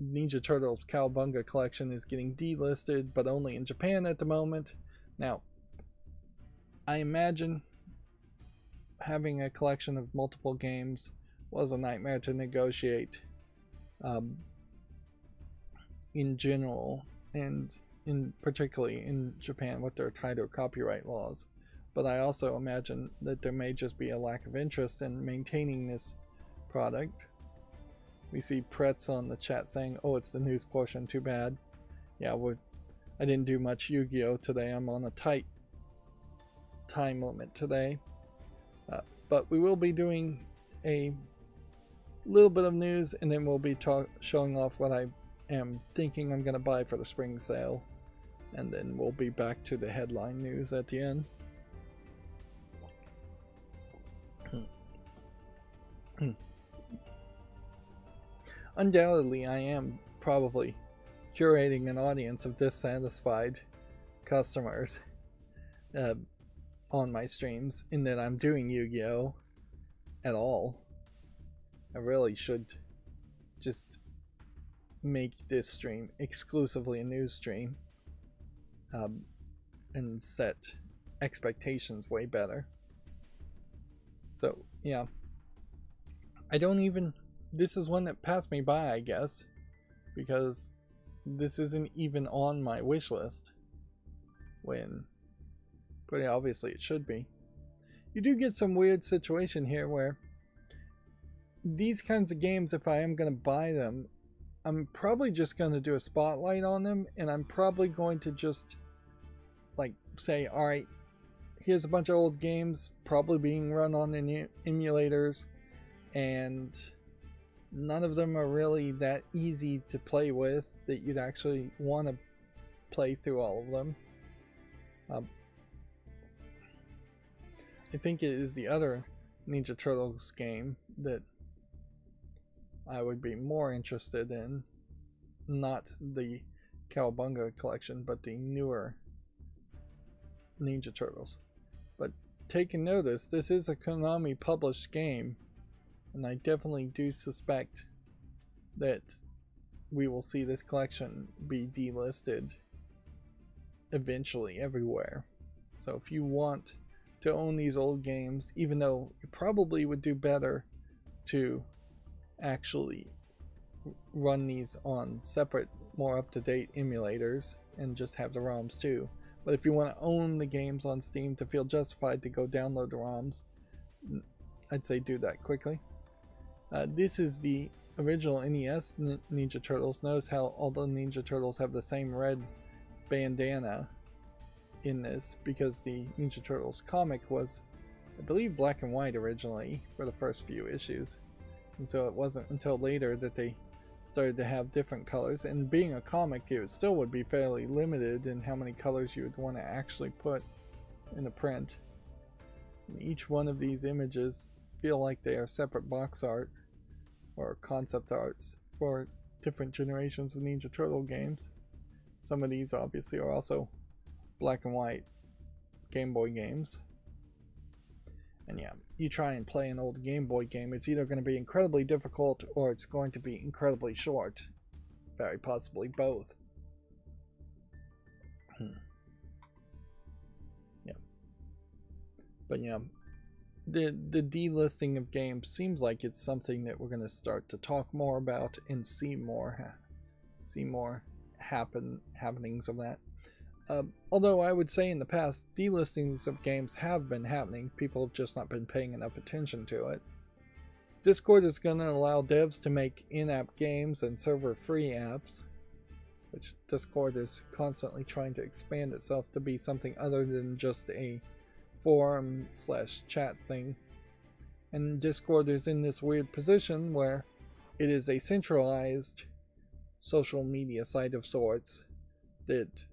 Ninja Turtles Cowabunga collection is getting delisted, but only in Japan at the moment. Now, I imagine having a collection of multiple games was a nightmare to negotiate in general, and particularly in Japan with their tighter copyright laws. But I also imagine that there may just be a lack of interest in maintaining this product. We see Pretz on the chat saying, oh, it's the news portion, too bad. Yeah, I didn't do much Yu-Gi-Oh! Today. I'm on a tight time limit today. But we will be doing a little bit of news, and then we'll be showing off what I am thinking I'm going to buy for the spring sale. And then we'll be back to the headline news at the end. Undoubtedly, I am probably curating an audience of dissatisfied customers on my streams, in that I'm doing Yu-Gi-Oh! At all. I really should just make this stream exclusively a news stream and set expectations way better. So, yeah. This is one that passed me by, I guess, because this isn't even on my wish list, when pretty obviously it should be. You do get some weird situation here where these kinds of games, if I am going to buy them, I'm probably just going to do a spotlight on them, and I'm probably going to just like say, alright, here's a bunch of old games probably being run on emulators, and none of them are really that easy to play with that you'd actually want to play through all of them. I think it is the other Ninja Turtles game that I would be more interested in, not the Cowabunga collection, but the newer Ninja Turtles. But taking notice, this is a Konami published game, and I definitely do suspect that we will see this collection be delisted eventually everywhere. So if you want to own these old games, even though you probably would do better to actually run these on separate, more up-to-date emulators and just have the ROMs too. But if you want to own the games on Steam to feel justified to go download the ROMs, I'd say do that quickly. This is the original NES Ninja Turtles. Notice how all the Ninja Turtles have the same red bandana in this, because the Ninja Turtles comic was, I believe, black and white originally for the first few issues, and so it wasn't until later that they started to have different colors. And being a comic, it still would be fairly limited in how many colors you would want to actually put in a print. And each one of these images feel like they are separate box art or concept arts for different generations of Ninja Turtle games. Some of these obviously are also black and white Game Boy games. And yeah, you try and play an old Game Boy game, it's either going to be incredibly difficult or it's going to be incredibly short. Very possibly both. Yeah. But yeah, the delisting of games seems like it's something that we're going to start to talk more about and see more happenings of that. Although I would say in the past, delistings of games have been happening, people have just not been paying enough attention to it. Discord is going to allow devs to make in-app games and server-free apps, which Discord is constantly trying to expand itself to be something other than just a forum/chat thing. And Discord is in this weird position where it is a centralized social media site of sorts that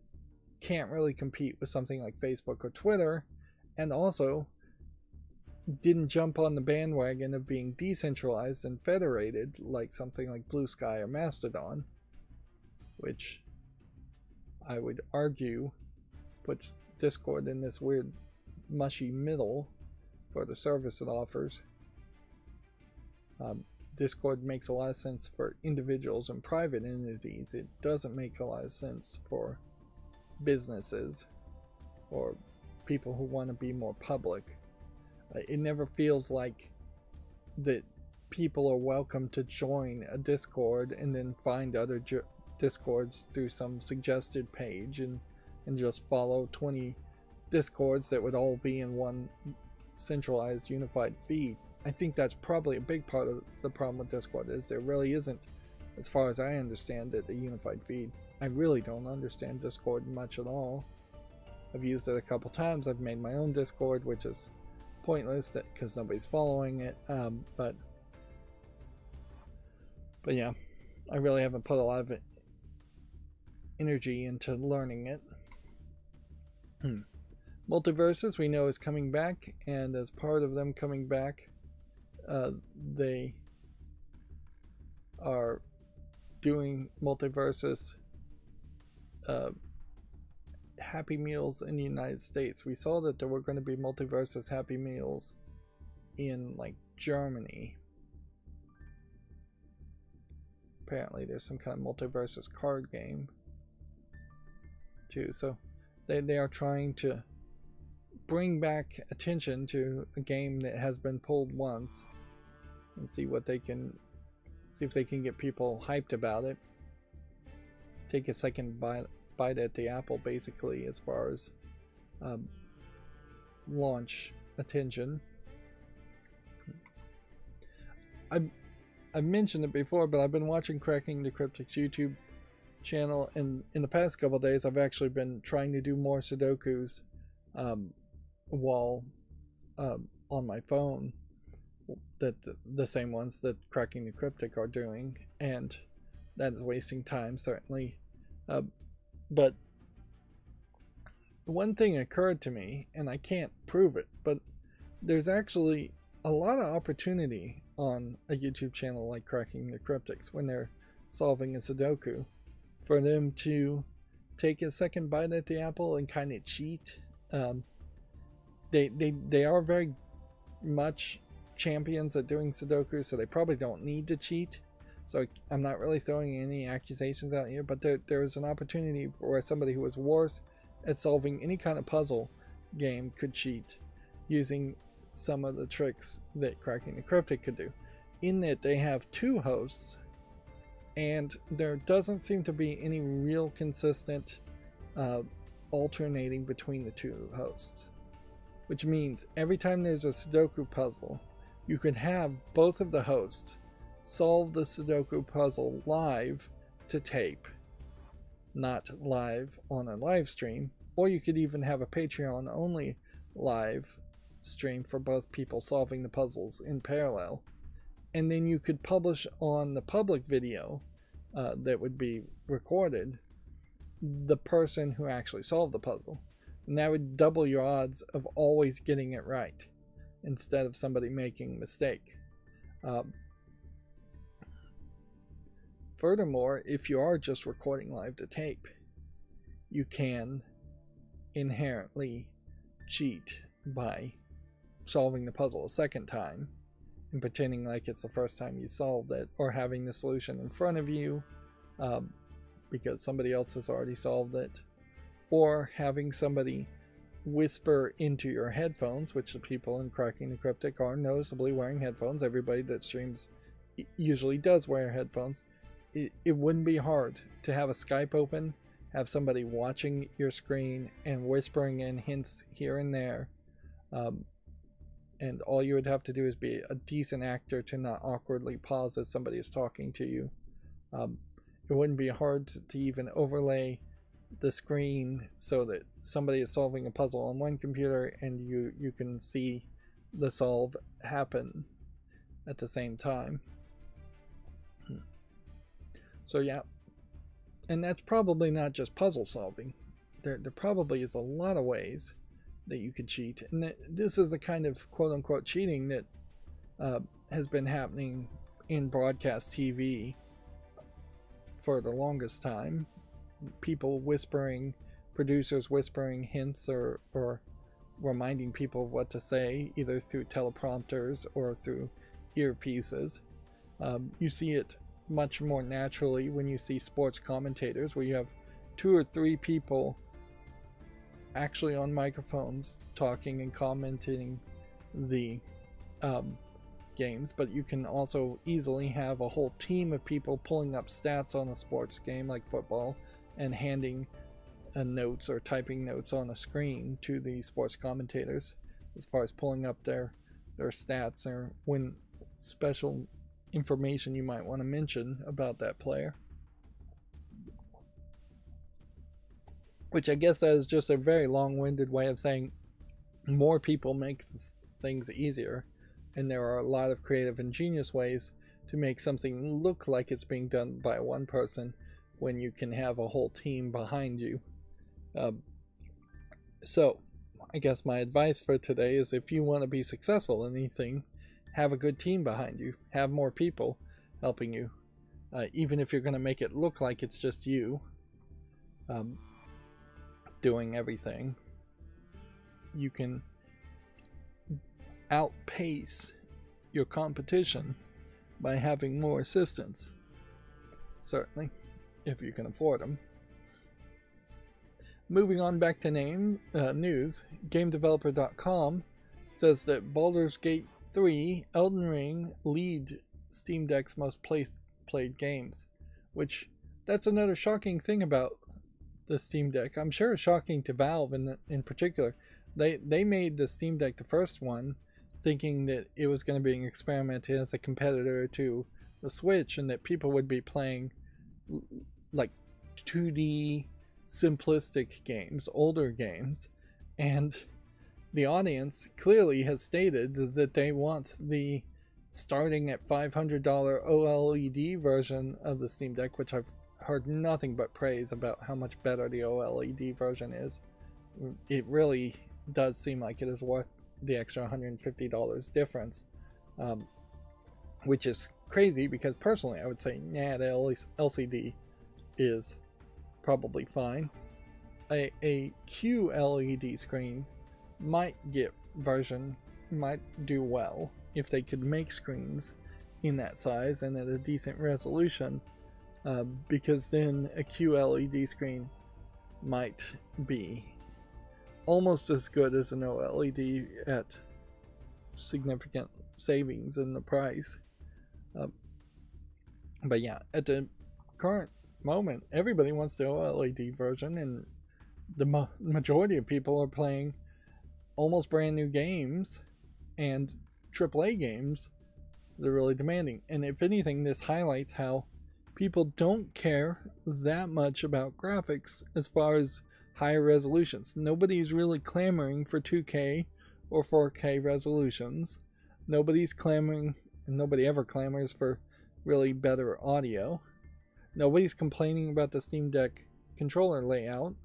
can't really compete with something like Facebook or Twitter, and also didn't jump on the bandwagon of being decentralized and federated like something like Blue Sky or Mastodon, which I would argue puts Discord in this weird mushy middle for the service it offers. Discord makes a lot of sense for individuals and private entities. It doesn't make a lot of sense for businesses or people who want to be more public. It never feels like that people are welcome to join a Discord and then find other Discords through some suggested page and just follow 20 Discords that would all be in one centralized unified feed. I think that's probably a big part of the problem with Discord, is there really isn't, as far as I understand it, a unified feed. I really don't understand Discord much at all. I've used it a couple times. I've made my own Discord, which is pointless because nobody's following it. But yeah, I really haven't put a lot of energy into learning it. Multiverses, we know, is coming back, and as part of them coming back, they are doing Multiverses Happy Meals in the United States. We saw that there were going to be Multiverses Happy Meals in like Germany. Apparently there's some kind of Multiverses card game too, so they are trying to bring back attention to a game that has been pulled once and see if they can get people hyped about it. Take a second bite at the apple, basically, as far as launch attention. I've mentioned it before, but I've been watching Cracking the Cryptic's YouTube channel, and in the past couple of days I've actually been trying to do more Sudokus wall on my phone, that the same ones that Cracking the Cryptic are doing, and that is wasting time, certainly. But one thing occurred to me, and I can't prove it, but there's actually a lot of opportunity on a YouTube channel like Cracking the Cryptics when they're solving a Sudoku for them to take a second bite at the apple and kind of cheat. They are very much champions at doing Sudoku, so they probably don't need to cheat. So I'm not really throwing any accusations out here, but there is an opportunity where somebody who is worse at solving any kind of puzzle game could cheat using some of the tricks that Cracking the Cryptic could do, in that they have two hosts and there doesn't seem to be any real consistent alternating between the two hosts, which means every time there's a Sudoku puzzle, you could have both of the hosts solve the Sudoku puzzle live to tape, not live on a live stream, or you could even have a Patreon only live stream for both people solving the puzzles in parallel, and then you could publish on the public video that would be recorded the person who actually solved the puzzle, and that would double your odds of always getting it right instead of somebody making a mistake. Furthermore, if you are just recording live to tape, you can inherently cheat by solving the puzzle a second time and pretending like it's the first time you solved it, or having the solution in front of you because somebody else has already solved it, or having somebody whisper into your headphones, which the people in Cracking the Cryptic are noticeably wearing headphones. Everybody that streams usually does wear headphones. It wouldn't be hard to have a Skype open, have somebody watching your screen and whispering in hints here and there, and all you would have to do is be a decent actor to not awkwardly pause as somebody is talking to you. It wouldn't be hard to even overlay the screen so that somebody is solving a puzzle on one computer and you can see the solve happen at the same time. So yeah, and that's probably not just puzzle solving. There probably is a lot of ways that you could cheat, and this is the kind of quote-unquote cheating that has been happening in broadcast TV for the longest time. People whispering, producers whispering hints or reminding people of what to say, either through teleprompters or through earpieces. You see it much more naturally when you see sports commentators, where you have 2 or 3 people actually on microphones talking and commenting the games, but you can also easily have a whole team of people pulling up stats on a sports game like football and handing notes or typing notes on a screen to the sports commentators as far as pulling up their stats or when special information you might want to mention about that player. Which I guess that is just a very long-winded way of saying more people make things easier, and there are a lot of creative, ingenious ways to make something look like it's being done by one person when you can have a whole team behind you. So I guess my advice for today is, if you want to be successful in anything, have a good team behind you. Have more people helping you. Even if you're going to make it look like it's just you doing everything, you can outpace your competition by having more assistants. Certainly, if you can afford them. Moving on back to news, GameDeveloper.com says that Baldur's Gate 3, Elden Ring lead Steam Deck's most played games, which that's another shocking thing about the Steam Deck. I'm sure it's shocking to Valve in particular. They made the Steam Deck, the first one, thinking that it was going to be experimented as a competitor to the Switch, and that people would be playing like 2D simplistic games, older games, and the audience clearly has stated that they want the starting at $500 OLED version of the Steam Deck, which I've heard nothing but praise about how much better the OLED version is. It really does seem like it is worth the extra $150 difference, which is crazy because personally I would say, nah, the LCD is probably fine. A QLED screen might do well if they could make screens in that size and at a decent resolution, because then a QLED screen might be almost as good as an OLED at significant savings in the price. But yeah, at the current moment, everybody wants the OLED version, and the majority of people are playing almost brand new games and AAA games. They're really demanding, and if anything, this highlights how people don't care that much about graphics as far as higher resolutions. Nobody's really clamoring for 2K or 4K resolutions. Nobody's clamoring, and nobody ever clamors for really better audio. Nobody's complaining about the Steam Deck controller layout,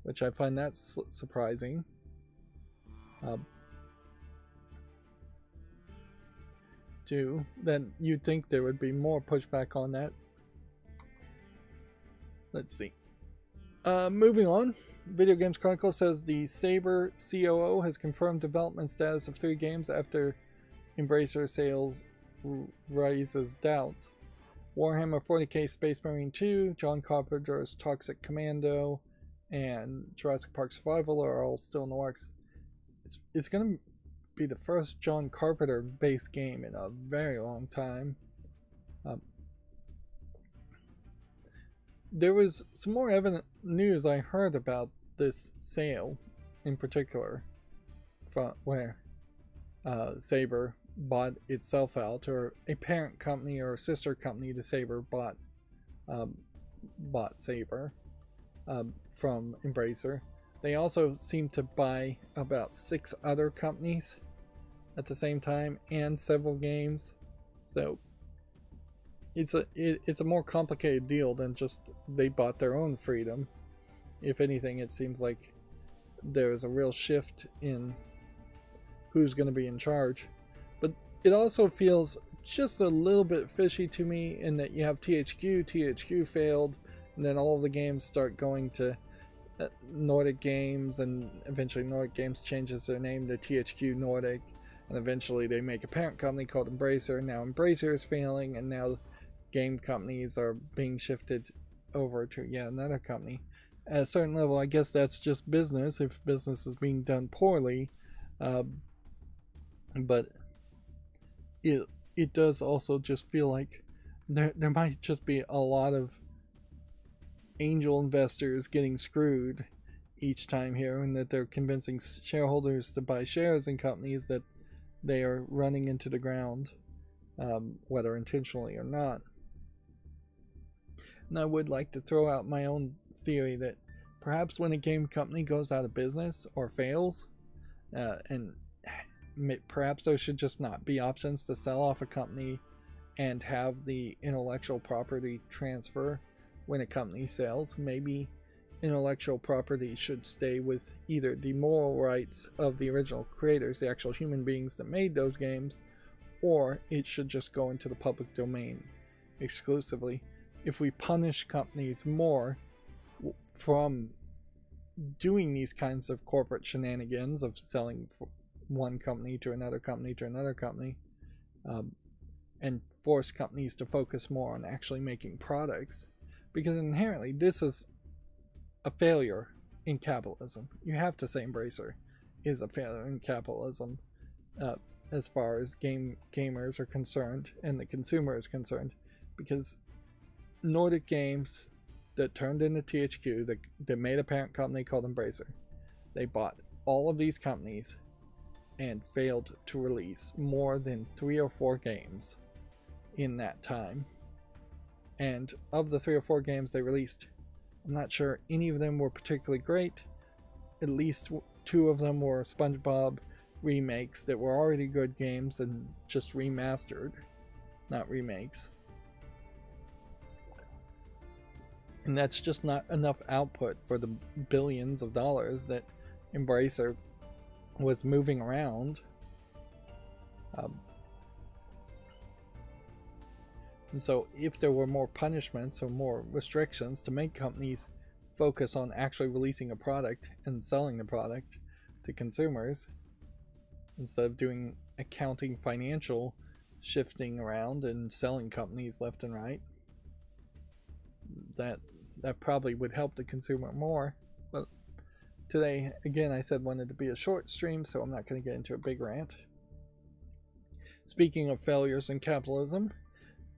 which I find that surprising. Then you'd think there would be more pushback on that. Let's see. Moving on. Video Games Chronicle says the Saber COO has confirmed development status of 3 games after Embracer sales raises doubts. Warhammer 40k Space Marine 2, John Carpenter's Toxic Commando, and Jurassic Park Survival are all still in the works. It's going to be the first John Carpenter based game in a very long time. There was some more evident news I heard about this sale in particular, from where Saber bought itself out, or a parent company or a sister company to Saber bought Saber from Embracer. They also seem to buy about 6 other companies at the same time and several games. So it's a more complicated deal than just they bought their own freedom. If anything, it seems like there's a real shift in who's going to be in charge. But it also feels just a little bit fishy to me in that you have THQ failed, and then all of the games start going to Nordic Games, and eventually Nordic Games changes their name to THQ Nordic, and eventually they make a parent company called Embracer. Now Embracer is failing, and now game companies are being shifted over to yet another company. At a certain level, I guess that's just business if business is being done poorly, but it does also just feel like there might just be a lot of angel investors getting screwed each time here, and that they're convincing shareholders to buy shares in companies that they are running into the ground, whether intentionally or not. And I would like to throw out my own theory that perhaps when a game company goes out of business or fails, and perhaps there should just not be options to sell off a company and have the intellectual property transfer when a company sells. Maybe intellectual property should stay with either the moral rights of the original creators, the actual human beings that made those games, or it should just go into the public domain exclusively. If we punish companies more from doing these kinds of corporate shenanigans of selling one company to another company to another company, and force companies to focus more on actually making products, because inherently this is a failure in capitalism. You have to say Embracer is a failure in capitalism, as far as gamers are concerned and the consumer is concerned, because Nordic Games that turned into THQ, that made a parent company called Embracer, they bought all of these companies and failed to release more than 3 or 4 games in that time. And of the 3 or 4 games they released, I'm not sure any of them were particularly great. At least 2 of them were SpongeBob remakes that were already good games and just remastered, not remakes. And that's just not enough output for the billions of dollars that Embracer was moving around. And so if there were more punishments or more restrictions to make companies focus on actually releasing a product and selling the product to consumers, instead of doing accounting financial shifting around and selling companies left and right, that probably would help the consumer more. But today, again, I said wanted to be a short stream, so I'm not going to get into a big rant. Speaking of failures in capitalism,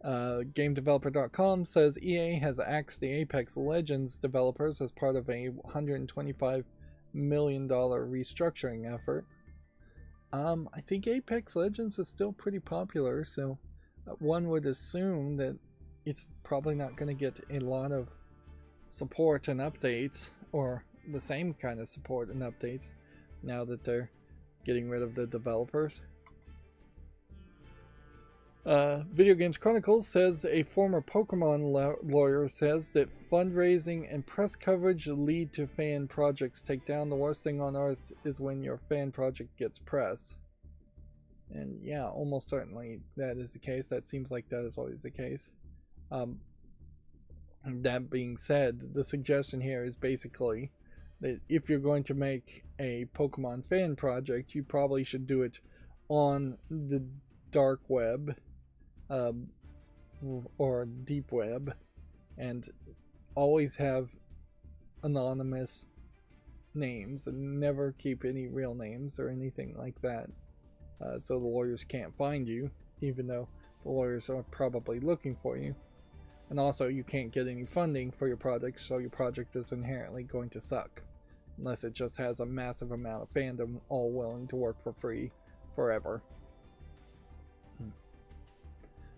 GameDeveloper.com says EA has axed the Apex Legends developers as part of a $125 million restructuring effort. I think Apex Legends is still pretty popular, so one would assume that it's probably not going to get a lot of support and updates, or the same kind of support and updates, now that they're getting rid of the developers. Video Games Chronicles says a former Pokemon lawyer says that fundraising and press coverage lead to fan projects take down. The worst thing on earth is when your fan project gets press. And yeah, almost certainly that is the case. That seems like that is always the case. That being said, the suggestion here is basically that if you're going to make a Pokemon fan project, you probably should do it on the dark web, or deep web, and always have anonymous names and never keep any real names or anything like that, so the lawyers can't find you, even though the lawyers are probably looking for you. And also, you can't get any funding for your project, so your project is inherently going to suck, unless it just has a massive amount of fandom all willing to work for free forever.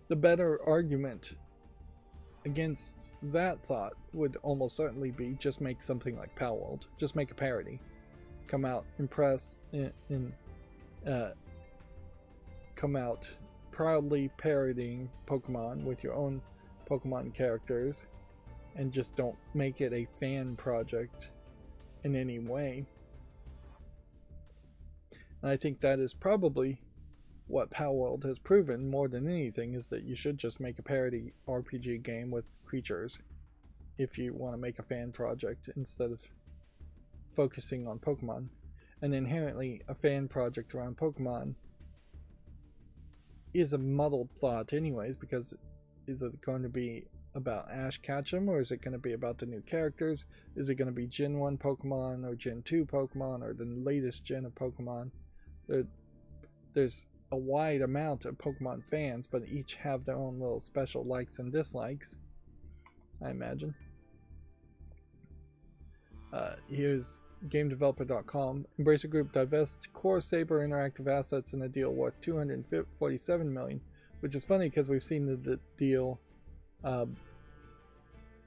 The better argument against that thought would almost certainly be just make something like Palworld. Just make a parody. Come out in press, come out proudly parodying Pokemon with your own Pokemon characters, and just don't make it a fan project in any way. And I think that is probably what Palworld has proven more than anything, is that you should just make a parody RPG game with creatures if you want to make a fan project instead of focusing on Pokemon. And inherently, a fan project around Pokemon is a muddled thought anyways, because is it going to be about Ash Ketchum, or is it going to be about the new characters? Is it going to be Gen 1 Pokemon, or Gen 2 Pokemon, or the latest gen of Pokemon? There's a wide amount of Pokemon fans, but each have their own little special likes and dislikes, I imagine. Here's GameDeveloper.com. Embracer Group divests Core Saber Interactive assets in a deal worth $247 million, which is funny because we've seen the deal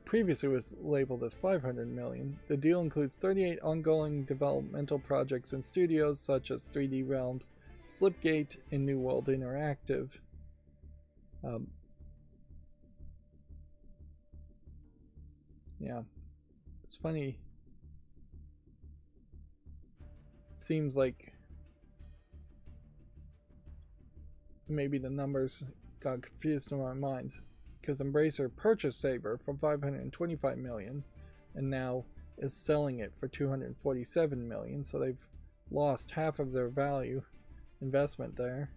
previously was labeled as $500 million. The deal includes 38 ongoing developmental projects in studios such as 3D Realms, Slipgate, and New World Interactive. Yeah, it's funny. It seems like maybe the numbers got confused in my mind, because Embracer purchased Saber for $525 million and now is selling it for $247 million, so they've lost half of their value investment there.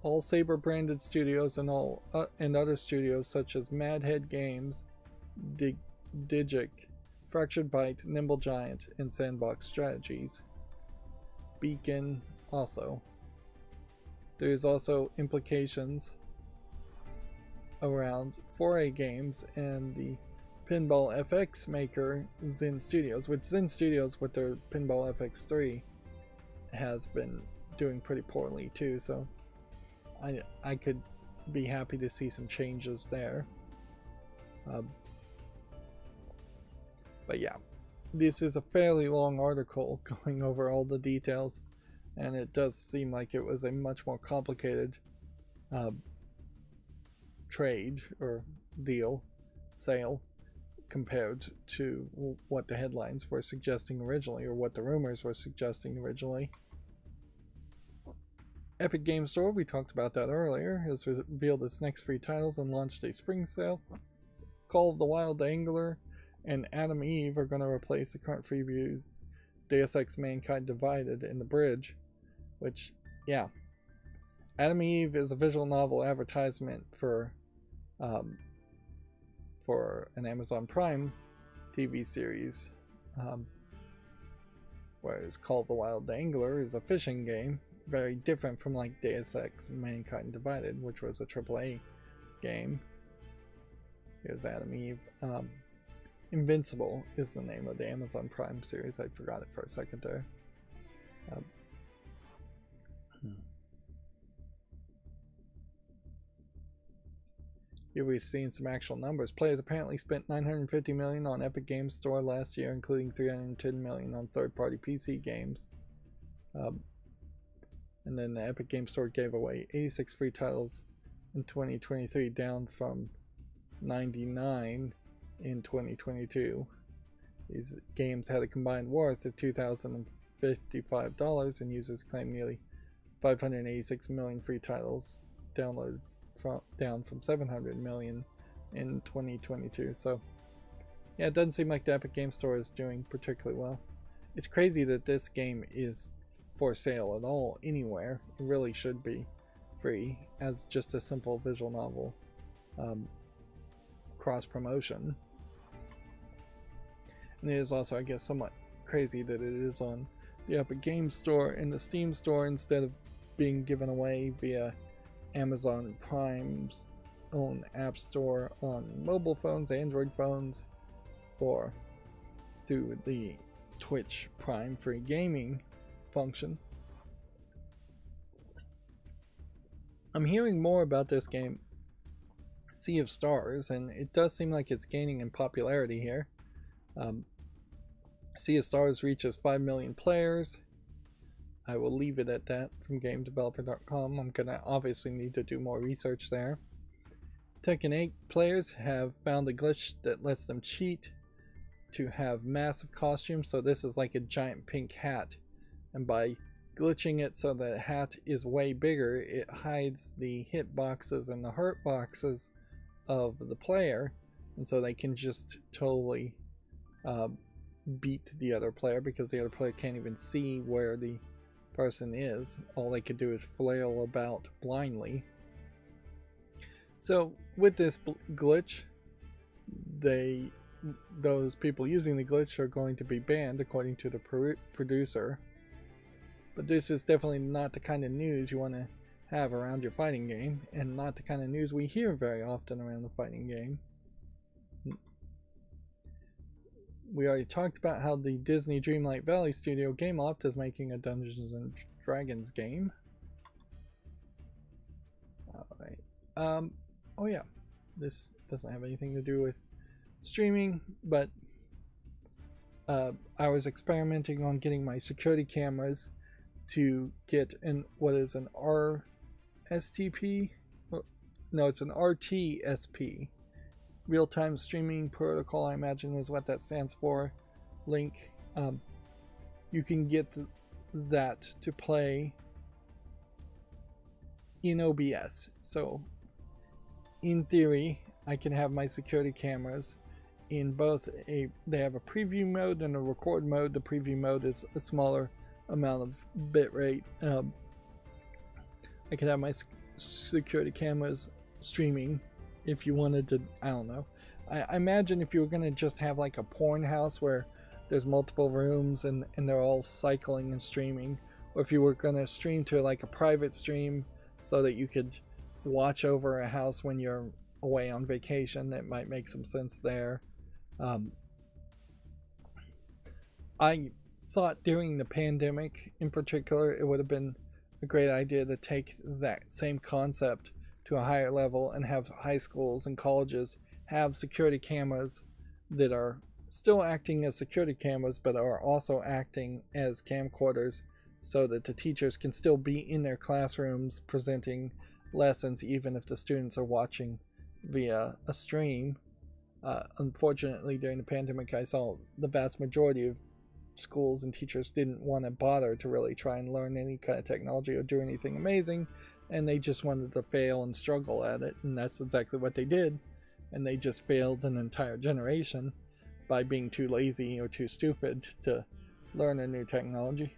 All Saber branded studios and and other studios such as Madhead Games, Digic, Fractured Byte, Nimble Giant, and Sandbox Strategies. Beacon also. There's also implications around 4A Games and the Pinball FX maker Zen Studios, which Zen Studios with their Pinball FX3 has been doing pretty poorly too, so I could be happy to see some changes there. But yeah, this is a fairly long article going over all the details, and it does seem like it was a much more complicated trade or deal, sale, compared to what the headlines were suggesting originally, or what the rumors were suggesting originally. Epic Games Store, we talked about that earlier, has revealed its next free titles and launched a spring sale. Call of the Wild Angler and Adam Eve are going to replace the current freebies Deus Ex Mankind Divided in the Bridge, which, yeah. Adam Eve is a visual novel advertisement for an Amazon Prime TV series, whereas Call of the Wild Angler is a fishing game, very different from like Deus Ex Mankind Divided, which was a AAA game. Here's Adam Eve. Invincible is the name of the Amazon Prime series. I forgot it for a second there. Here we've seen some actual numbers. Players apparently spent $950 million on Epic Games Store last year, including $310 million on third-party PC games. And then the Epic Games Store gave away 86 free titles in 2023, down from 99 in 2022. These games had a combined worth of $2,055, and users claim nearly 586 million free titles downloaded down from 700 million in 2022. So yeah, it doesn't seem like the Epic Games Store is doing particularly well. It's crazy that this game is for sale at all anywhere. It really should be free as just a simple visual novel cross promotion. And it is also, I guess, somewhat crazy that it is on the Epic Games Store and the Steam Store instead of being given away via Amazon Prime's own app store on mobile phones, Android phones, or through the Twitch Prime free gaming function. I'm hearing more about this game, Sea of Stars, and it does seem like it's gaining in popularity here. Sea of Stars reaches 5 million players. I will leave it at that from GameDeveloper.com. I'm gonna obviously need to do more research there. Tekken 8 players have found a glitch that lets them cheat to have massive costumes. So this is like a giant pink hat, and by glitching it so the hat is way bigger, it hides the hit boxes and the hurt boxes of the player, and so they can just totally beat the other player, because the other player can't even see where the person is. All they could do is flail about blindly. So with this glitch, those people using the glitch are going to be banned according to the producer. But this is definitely not the kind of news you want to have around your fighting game, and not the kind of news we hear very often around the fighting game. We already talked about how the Disney Dreamlight Valley studio Gameloft is making a Dungeons and Dragons game. Alright. Oh yeah. This doesn't have anything to do with streaming, but I was experimenting on getting my security cameras to get what is an RSTP? No, it's an RTSP. Real-time streaming protocol, I imagine is what that stands for. Link. You can get that to play in OBS. So in theory, I can have my security cameras in both they have a preview mode and a record mode. The preview mode is a smaller amount of bitrate. I could have my security cameras streaming if you wanted to. I don't know. I imagine if you were going to just have like a porn house where there's multiple rooms and they're all cycling and streaming, or if you were going to stream to like a private stream so that you could watch over a house when you're away on vacation, that might make some sense there. I thought during the pandemic in particular, it would have been a great idea to take that same concept to a higher level and have high schools and colleges have security cameras that are still acting as security cameras but are also acting as camcorders, so that the teachers can still be in their classrooms presenting lessons even if the students are watching via a stream. Unfortunately, during the pandemic, I saw the vast majority of schools and teachers didn't want to bother to really try and learn any kind of technology or do anything amazing, and they just wanted to fail and struggle at it, and that's exactly what they did. And they just failed an entire generation by being too lazy or too stupid to learn a new technology.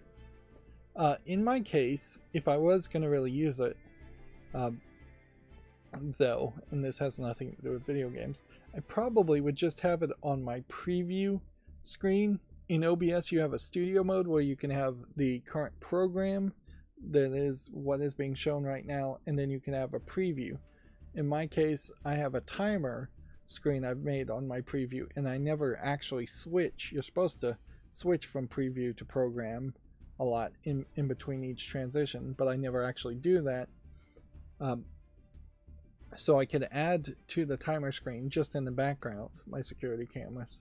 In my case, if I was going to really use it, though, and this has nothing to do with video games, I probably would just have it on my preview screen. In OBS, you have a studio mode where you can have the current program that is what is being shown right now, and then you can have a preview. In my case, I have a timer screen I've made on my preview, and I never actually switch. You're supposed to switch from preview to program a lot in between each transition, but I never actually do that. So I could add to the timer screen just in the background my security cameras.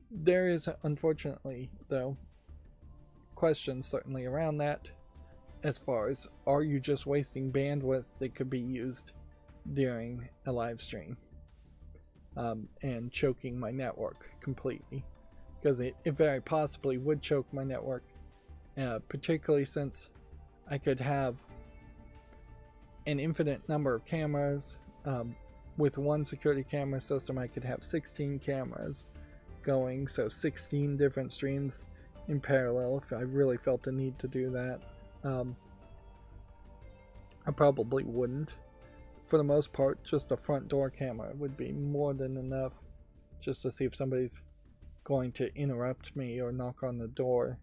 There is, unfortunately, though, questions certainly around that, as far as, are you just wasting bandwidth that could be used during a live stream, and choking my network completely, because it very possibly would choke my network, particularly since I could have an infinite number of cameras. With one security camera system, I could have 16 cameras going, so 16 different streams in parallel if I really felt the need to do that. I probably wouldn't. For the most part, just a front door camera would be more than enough, just to see if somebody's going to interrupt me or knock on the door.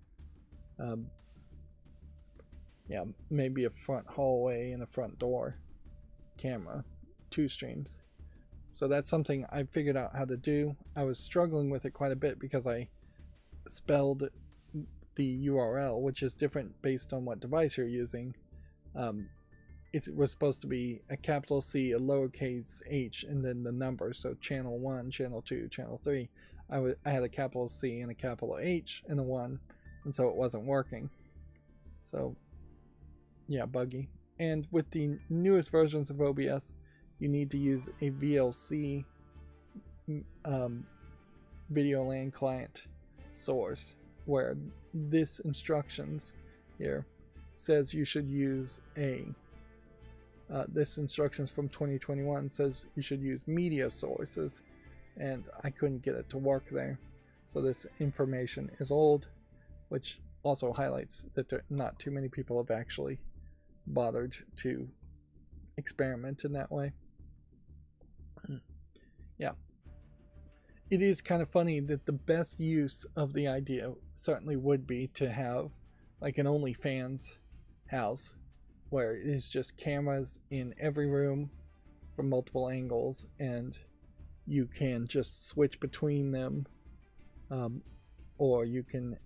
Yeah, maybe a front hallway and a front door camera, 2 streams. So that's something I figured out how to do. I was struggling with it quite a bit because I spelled the URL, which is different based on what device you're using. It was supposed to be a capital C, a lowercase h, and then the number. So channel 1, channel 2, channel 3. I had a capital C and a capital H and a 1, and so it wasn't working. So yeah, buggy. And with the newest versions of OBS, you need to use a VLC video LAN client source, where this instructions here says you should use a this instructions from 2021 says you should use media sources, and I couldn't get it to work there. So this information is old, which also highlights that not too many people have actually bothered to experiment in that way. Yeah, it is kind of funny that the best use of the idea certainly would be to have like an OnlyFans house, where it is just cameras in every room from multiple angles, and you can just switch between them, or you can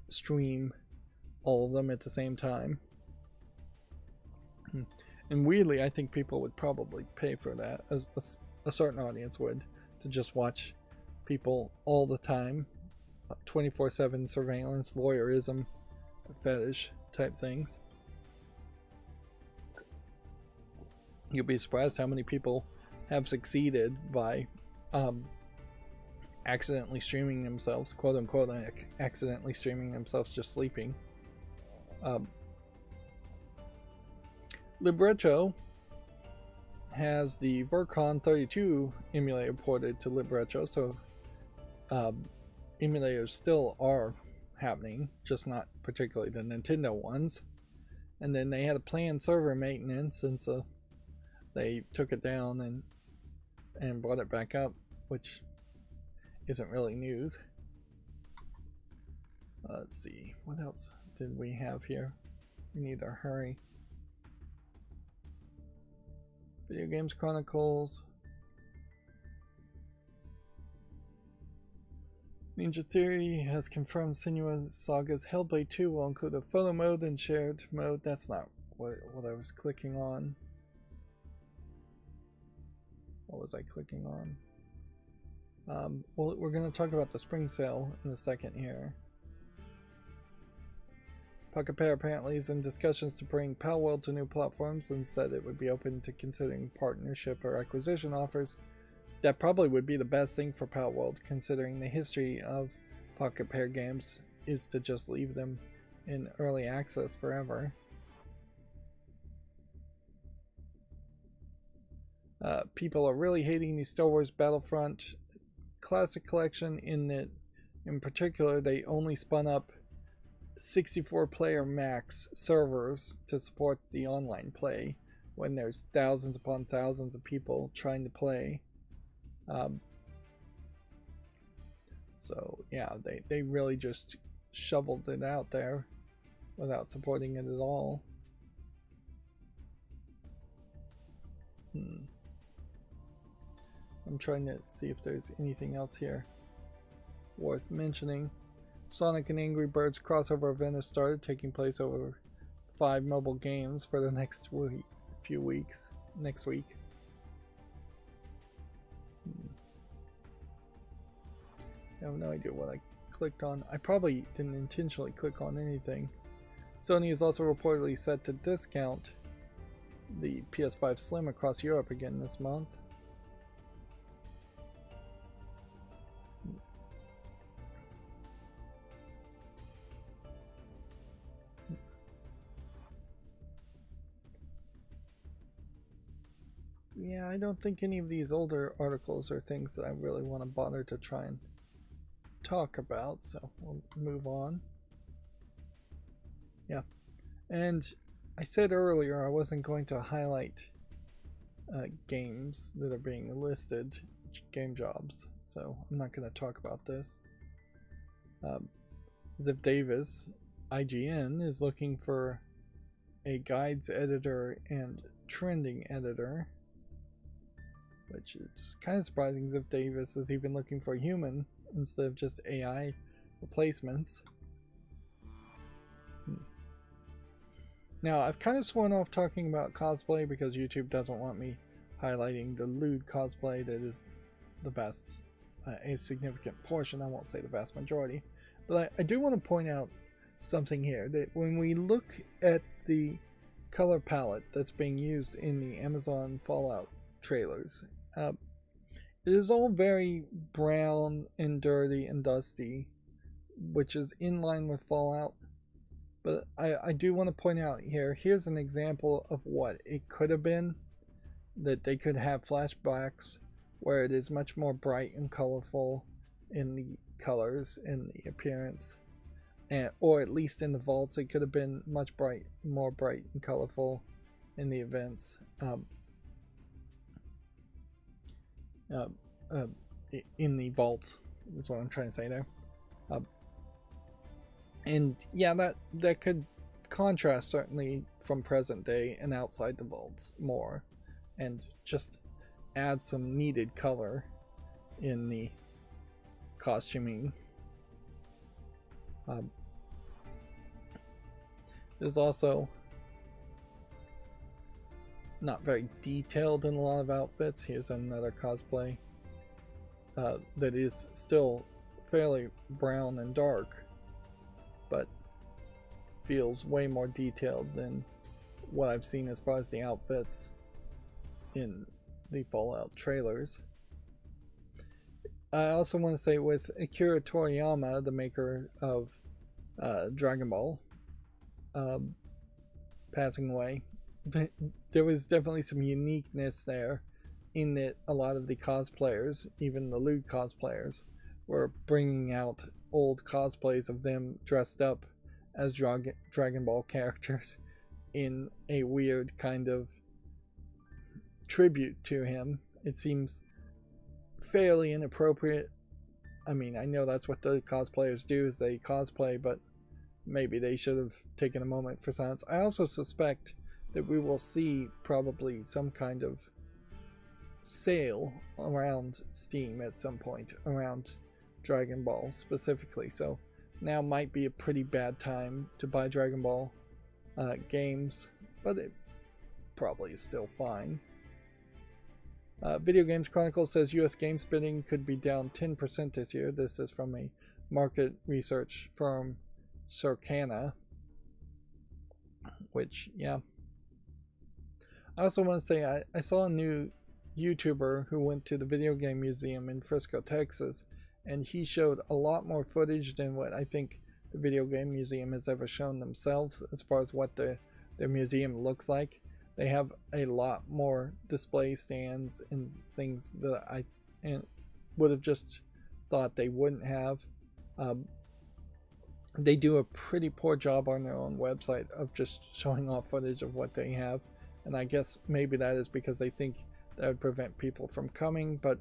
stream all of them at the same time. And weirdly, I think people would probably pay for that, as a certain audience would, to just watch people all the time, 24/7 surveillance, voyeurism, fetish type things. You'll be surprised how many people have succeeded by accidentally streaming themselves, quote unquote, accidentally streaming themselves just sleeping. Libretto has the Vercon 32 emulator ported to Libretto, so emulators still are happening, just not particularly the Nintendo ones. And then they had a planned server maintenance, and so they took it down and brought it back up, which isn't really news. Let's see, what else did we have here? We need to hurry. Video Games Chronicles. Ninja Theory has confirmed Senua Saga's Hellblade 2 will include a photo mode and shared mode. That's not what I was clicking on. What was I clicking on? Well, we're going to talk about the spring sale in a second here. Pocket Pair apparently is in discussions to bring Palworld to new platforms and said it would be open to considering partnership or acquisition offers. That probably would be the best thing for Palworld, considering the history of Pocket Pair games is to just leave them in early access forever. People are really hating the Star Wars Battlefront Classic Collection in that, in particular, they only spun up 64-player max servers to support the online play when there's thousands upon thousands of people trying to play. So yeah, they really just shoveled it out there without supporting it at all. I'm trying to see if there's anything else here worth mentioning. Sonic and Angry Birds crossover event has started, taking place over 5 mobile games for the next few weeks. Next week. I have no idea what I clicked on. I probably didn't intentionally click on anything. Sony is also reportedly set to discount the PS5 Slim across Europe again this month. Yeah, I don't think any of these older articles are things that I really want to bother to try and talk about, so we'll move on. Yeah, and I said earlier I wasn't going to highlight games that are being listed, game jobs, so I'm not going to talk about this. Ziv Davis, IGN, is looking for a guides editor and trending editor, which is kind of surprising. Ziv Davis is even looking for a human instead of just AI replacements. Now, I've kind of sworn off talking about cosplay because YouTube doesn't want me highlighting the lewd cosplay that is the best, a significant portion, I won't say the vast majority. But I do want to point out something here, that when we look at the color palette that's being used in the Amazon Fallout trailers, it is all very brown and dirty and dusty, which is in line with Fallout. But I do want to point out here's an example of what it could have been, that they could have flashbacks where it is much more bright and colorful in the colors and the appearance, or at least in the vaults it could have been much more bright and colorful in the events. In the vaults is what I'm trying to say there. And yeah, that could contrast certainly from present day and outside the vaults more, and just add some needed color in the costuming. There's also not very detailed in a lot of outfits. Here's another cosplay that is still fairly brown and dark, but feels way more detailed than what I've seen as far as the outfits in the Fallout trailers. I also want to say, with Akira Toriyama, the maker of Dragon Ball, passing away, there was definitely some uniqueness there in that a lot of the cosplayers, even the lewd cosplayers, were bringing out old cosplays of them dressed up as Dragon Ball characters in a weird kind of tribute to him. It seems fairly inappropriate. I mean, I know that's what the cosplayers do, is they cosplay, but maybe they should have taken a moment for silence. I also suspect that we will see probably some kind of sale around Steam at some point around Dragon Ball specifically, so now might be a pretty bad time to buy Dragon Ball games, but it probably is still fine. Video Games Chronicle says US game spending could be down 10% this year. This is from a market research firm, Circana. Which, yeah. I also want to say I saw a new YouTuber who went to the Video Game Museum in Frisco, Texas, and he showed a lot more footage than what I think the Video Game Museum has ever shown themselves as far as what their museum looks like. They have a lot more display stands and things that I would have just thought they wouldn't have. They do a pretty poor job on their own website of just showing off footage of what they have, and I guess maybe that is because they think that would prevent people from coming, but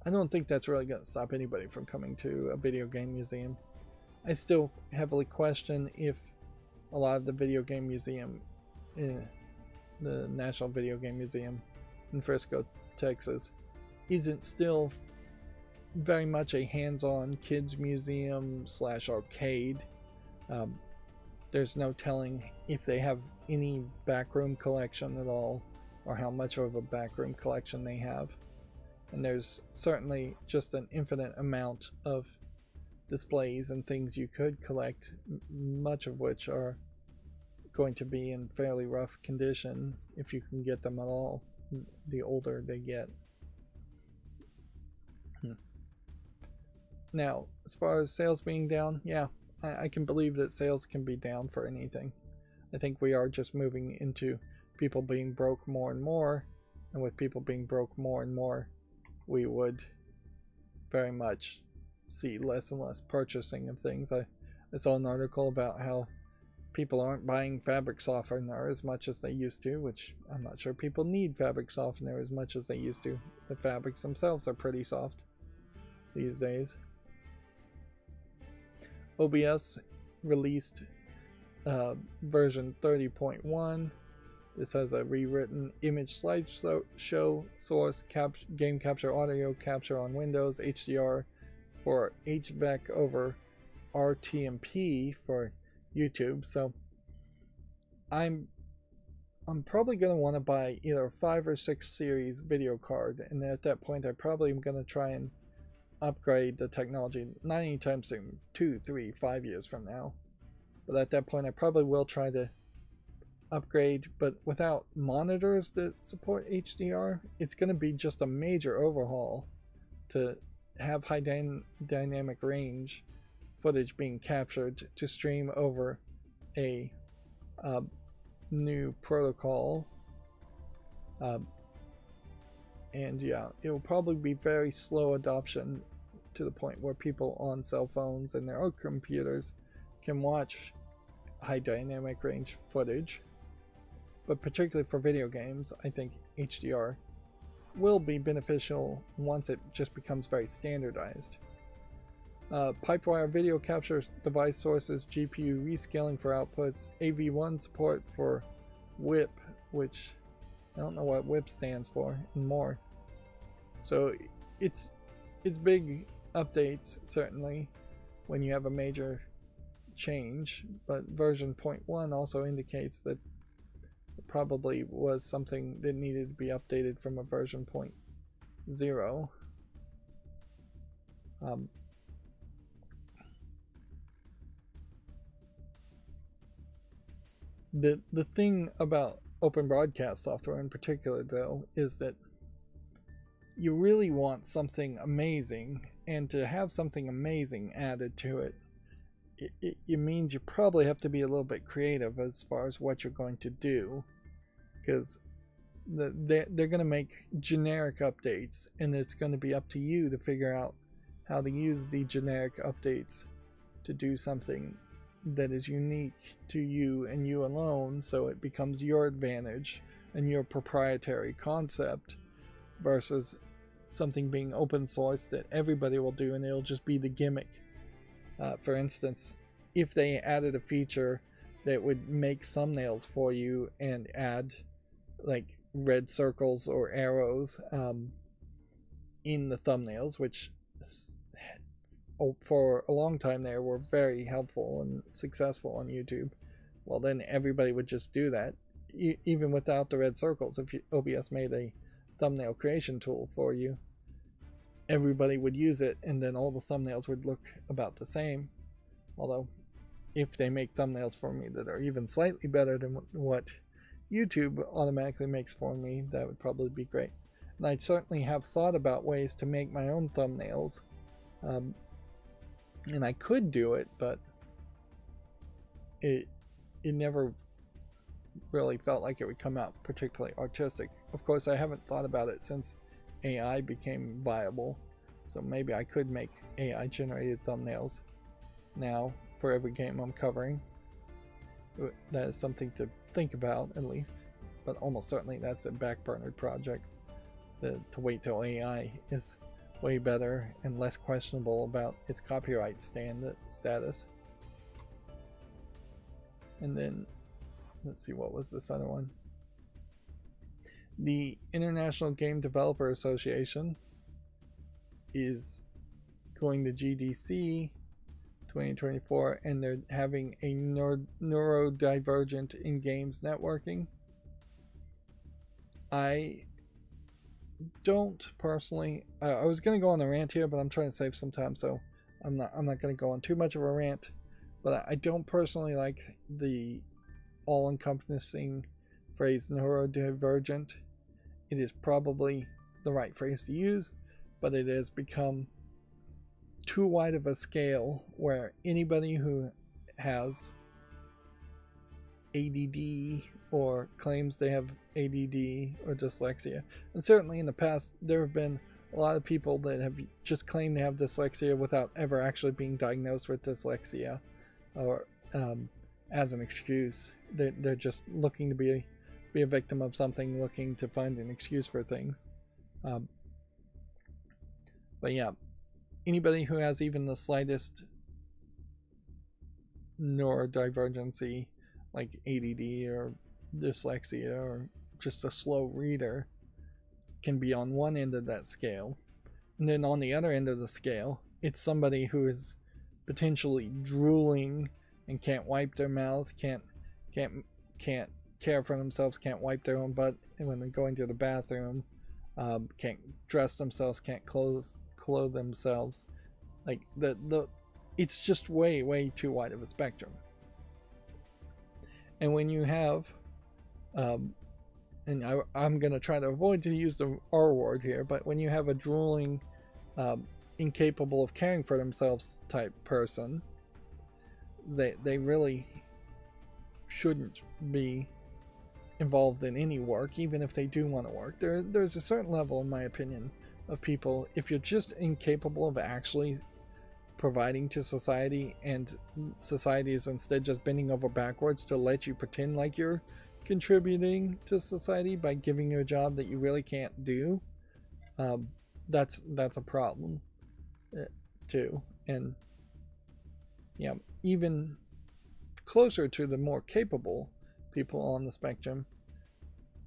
I don't think that's really going to stop anybody from coming to a video game museum. I still heavily question if a lot of the video game museum, the National Video Game Museum in Frisco, Texas, isn't still very much a hands-on kids museum / arcade. There's no telling if they have any backroom collection at all, or how much of a backroom collection they have. And there's certainly just an infinite amount of displays and things you could collect, much of which are going to be in fairly rough condition if you can get them at all, the older they get. Now, as far as sales being down, yeah, I can believe that sales can be down for anything. I think we are just moving into people being broke more and more, and with people being broke more and more, we would very much see less and less purchasing of things. I saw an article about how people aren't buying fabric softener as much as they used to, which I'm not sure people need fabric softener as much as they used to. The fabrics themselves are pretty soft these days. OBS released version 30.1. This has a rewritten image slideshow source, game capture, audio capture on Windows, HDR for HVEC over RTMP for YouTube. So I'm probably going to want to buy either a 5 or 6 series video card, and at that point I probably am going to try and upgrade the technology, not anytime soon, 2, 3, 5 years from now, but at that point I probably will try to upgrade. But without monitors that support HDR, it's going to be just a major overhaul to have high dynamic range footage being captured to stream over a new protocol, and yeah, it will probably be very slow adoption to the point where people on cell phones and their own computers can watch high dynamic range footage. But particularly for video games, I think HDR will be beneficial once it just becomes very standardized. Pipewire video capture device sources, GPU rescaling for outputs, AV1 support for WIP, which I don't know what WIP stands for, and more. So it's big updates, certainly, when you have a major change, but version 0.1 also indicates that it probably was something that needed to be updated from a version 0.0. The thing about open broadcast software in particular, though, is that you really want something amazing, and to have something amazing added to it, it means you probably have to be a little bit creative as far as what you're going to do, because they're going to make generic updates, and it's going to be up to you to figure out how to use the generic updates to do something that is unique to you and you alone, so it becomes your advantage and your proprietary concept, versus something being open source that everybody will do and it'll just be the gimmick. For instance, if they added a feature that would make thumbnails for you and add like red circles or arrows in the thumbnails, which for a long time there were very helpful and successful on YouTube, well, then everybody would just do that, even without the red circles. If OBS made a thumbnail creation tool for you, everybody would use it, and then all the thumbnails would look about the same. Although, if they make thumbnails for me that are even slightly better than what YouTube automatically makes for me, that would probably be great. And I certainly have thought about ways to make my own thumbnails. And I could do it, but it never really felt like it would come out particularly artistic. Of course, I haven't thought about it since AI became viable, so maybe I could make AI generated thumbnails now for every game I'm covering. That is something to think about, at least, but almost certainly that's a backburnered project. To wait till AI is way better and less questionable about its copyright status. And then, let's see, what was this other one? The International Game Developer Association is going to GDC 2024, and they're having a neurodivergent in games networking. I don't personally. I was going to go on a rant here, but I'm trying to save some time, so I'm not going to go on too much of a rant. But I don't personally like the all-encompassing phrase neurodivergent. It is probably the right phrase to use, but it has become too wide of a scale where anybody who has ADD or claims they have ADD or dyslexia, and certainly in the past there have been a lot of people that have just claimed they have dyslexia without ever actually being diagnosed with dyslexia, or as an excuse. They're just looking to be a victim of something, looking to find an excuse for things. But yeah, anybody who has even the slightest neurodivergency, like ADD or dyslexia or just a slow reader, can be on one end of that scale. And then on the other end of the scale, it's somebody who is potentially drooling and can't wipe their mouth, can't care for themselves, can't wipe their own butt when they're going to the bathroom, can't dress themselves, can't clothe themselves. Like it's just way too wide of a spectrum. And when you have and I'm going to try to avoid to use the R word here, but when you have a drooling, incapable of caring for themselves type person, they really shouldn't be involved in any work, even if they do want to work. There's a certain level, in my opinion, of people, if you're just incapable of actually providing to society, and society is instead just bending over backwards to let you pretend like you're contributing to society by giving you a job that you really can't do, that's a problem too. And yeah, even closer to the more capable people on the spectrum,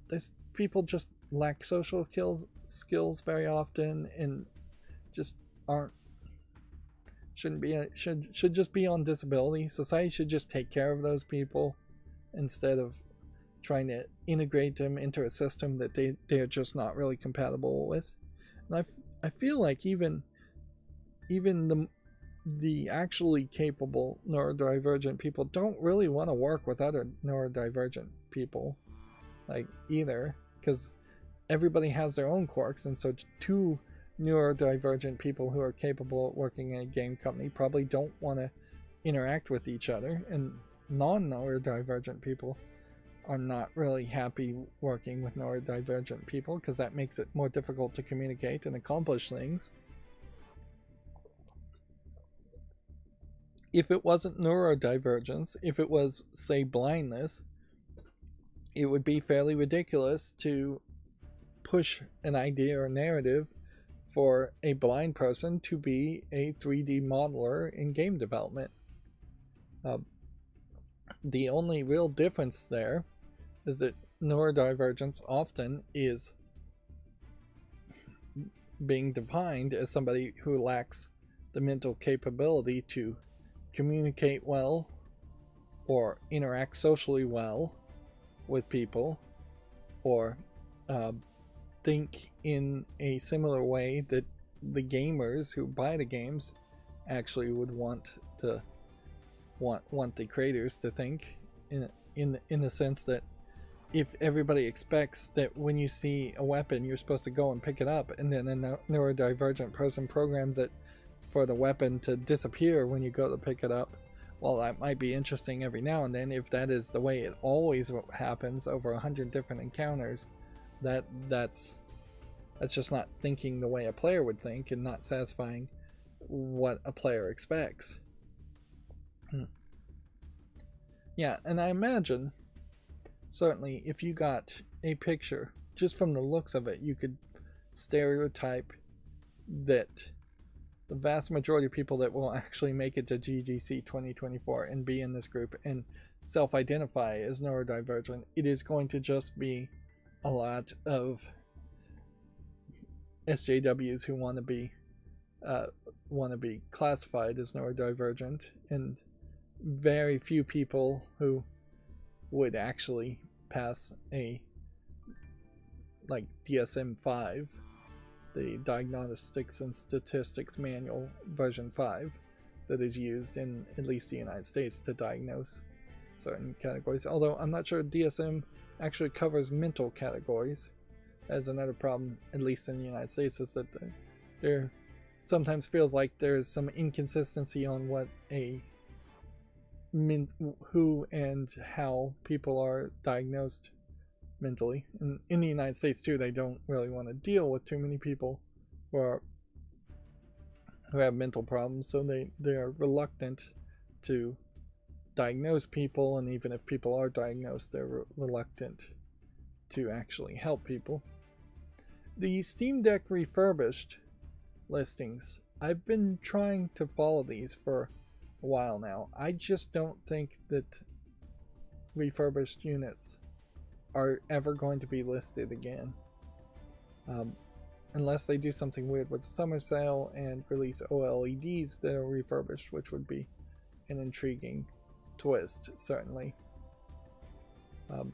these people just lack social skills very often, and just should just be on disability. Society should just take care of those people instead of trying to integrate them into a system that they're just not really compatible with. And I feel like even the actually capable neurodivergent people don't really want to work with other neurodivergent people, like, either, because everybody has their own quirks, and so two neurodivergent people who are capable of working in a game company probably don't want to interact with each other, and non-neurodivergent people are not really happy working with neurodivergent people because that makes it more difficult to communicate and accomplish things. If it wasn't neurodivergence, if it was, say, blindness, it would be fairly ridiculous to push an idea or narrative for a blind person to be a 3D modeler in game development. The only real difference there is that neurodivergence often is being defined as somebody who lacks the mental capability to communicate well or interact socially well with people, or think in a similar way that the gamers who buy the games actually would want the creators to think, in the sense that if everybody expects that when you see a weapon you're supposed to go and pick it up, and then a neurodivergent person programs it for the weapon to disappear when you go to pick it up, well, that might be interesting every now and then. If that is the way it always happens over 100 different encounters, that's just not thinking the way a player would think, and not satisfying what a player expects. Yeah, and I imagine, certainly, if you got a picture, just from the looks of it, you could stereotype that the vast majority of people that will actually make it to GDC 2024 and be in this group and self-identify as neurodivergent, it is going to just be a lot of SJWs who want to be classified as neurodivergent, and very few people who would actually pass a like DSM-5, the Diagnostics and Statistics Manual version 5, that is used in at least the United States to diagnose certain categories. Although I'm not sure DSM actually covers mental categories. As another problem, at least in the United States, is that there sometimes feels like there's some inconsistency on what who and how people are diagnosed mentally. And in the United States too, they don't really want to deal with too many people who have mental problems, so they are reluctant to diagnose people, and even if people are diagnosed, they're reluctant to actually help people. The Steam Deck refurbished listings, I've been trying to follow these for a while now. I just don't think that refurbished units are ever going to be listed again, unless they do something weird with the summer sale and release OLEDs that are refurbished, which would be an intriguing twist, certainly. But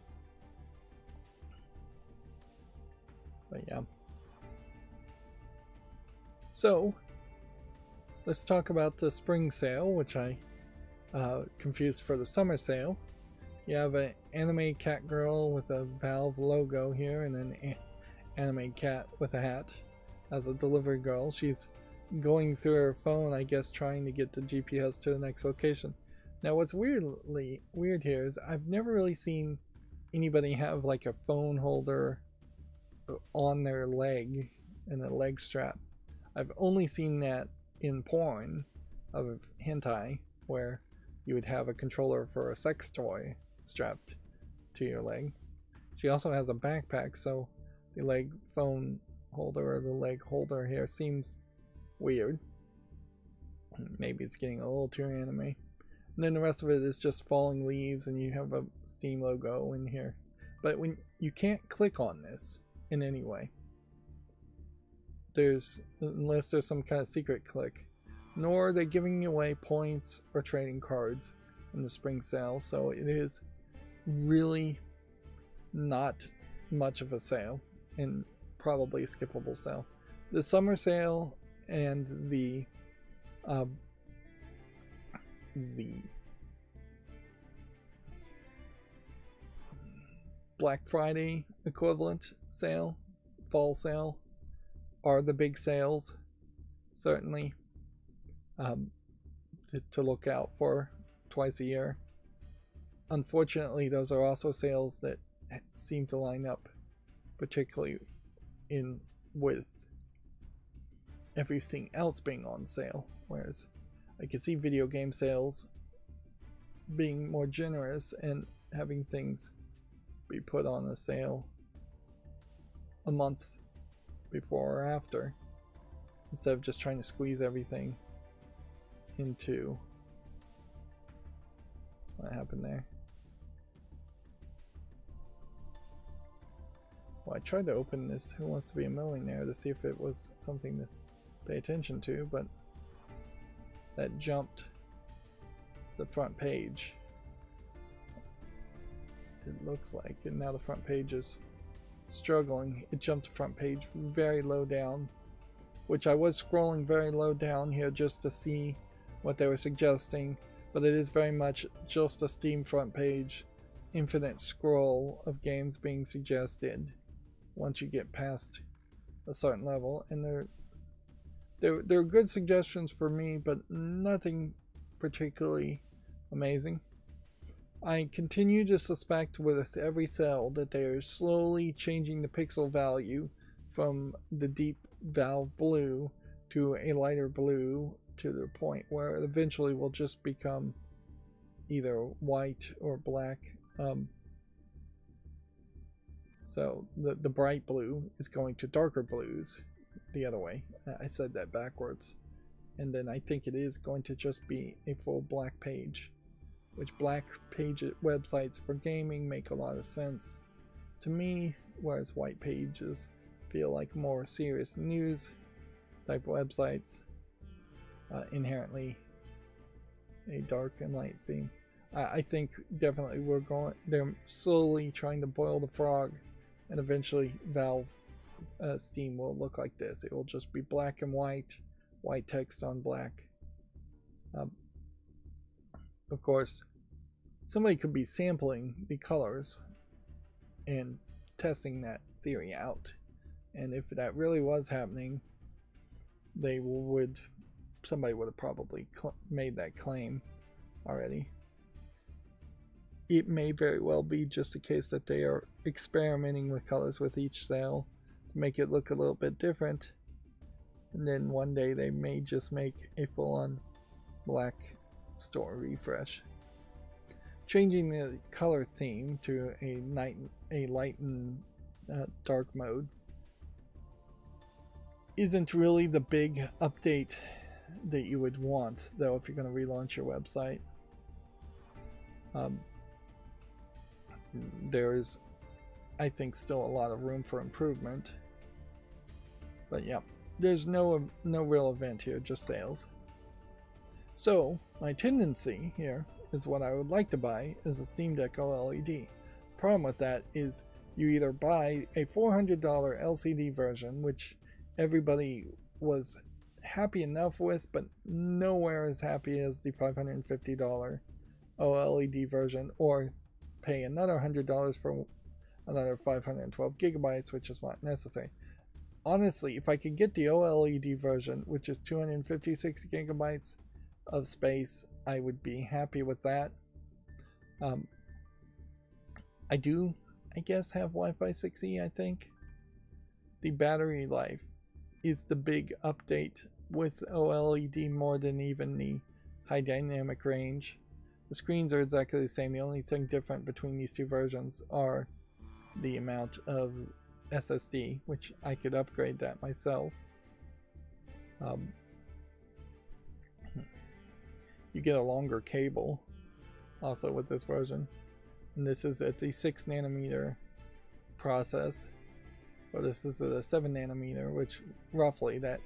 yeah. So, let's talk about the spring sale, which I confused for the summer sale. You have an anime cat girl with a Valve logo here, and an anime cat with a hat as a delivery girl. She's going through her phone, I guess, trying to get the GPS to the next location. Now, what's weird here is I've never really seen anybody have like a phone holder on their leg and a leg strap. I've only seen that in porn of hentai, where you would have a controller for a sex toy strapped to your leg. She also has a backpack, so the leg phone holder or the leg holder here seems weird. Maybe it's getting a little too anime. And then the rest of it is just falling leaves, and you have a Steam logo in here. But when you can't click on this in any way, unless there's some kind of secret click, nor are they giving away points or trading cards in the spring sale, so it is really not much of a sale, and probably a skippable sale. The summer sale and the Black Friday equivalent sale, fall sale, are the big sales, certainly, to look out for twice a year. Unfortunately, those are also sales that seem to line up particularly with everything else being on sale, whereas I can see video game sales being more generous and having things be put on a sale a month before or after, instead of just trying to squeeze everything into... What happened there? Well, I tried to open this Who Wants to Be a Millionaire to see if it was something to pay attention to, but that jumped the front page, it looks like, and now the front page is struggling, it jumped to front page very low down, which I was scrolling very low down here just to see what they were suggesting, but it is very much just a Steam front page, infinite scroll of games being suggested once you get past a certain level, and they're good suggestions for me, but nothing particularly amazing. I continue to suspect with every cell that they are slowly changing the pixel value from the deep valve blue to a lighter blue to the point where it eventually will just become either white or black. So the bright blue is going to darker blues the other way. I said that backwards. And then I think it is going to just be a full black page, which black page websites for gaming make a lot of sense to me, whereas white pages feel like more serious news type websites, inherently a dark and light theme. I think definitely they're slowly trying to boil the frog, and eventually Valve Steam will look like this. It will just be black and white text on black. Of course, somebody could be sampling the colors and testing that theory out, and if that really was happening, somebody would have probably made that claim already. It may very well be just a case that they are experimenting with colors with each sale to make it look a little bit different, and then one day they may just make a full-on black store refresh. Changing the color theme to a light and dark mode isn't really the big update that you would want, though, if you're going to relaunch your website. There's, I think, still a lot of room for improvement, but yeah, there's no real event here, just sales. So my tendency here is what I would like to buy is a Steam Deck OLED. Problem with that is you either buy a $400 LCD version, which everybody was happy enough with, but nowhere as happy as the $550 OLED version, or pay another $100 for another 512 gigabytes, which is not necessary. Honestly, if I could get the OLED version, which is 256 gigabytes of space, I would be happy with that. I do, I guess, have Wi-Fi 6E, I think. The battery life is the big update with OLED more than even the high dynamic range. The screens are exactly the same. The only thing different between these two versions are the amount of SSD, which I could upgrade that myself. You get a longer cable also with this version, and this is at the 6 nanometer process, but this is at a 7 nanometer, which roughly that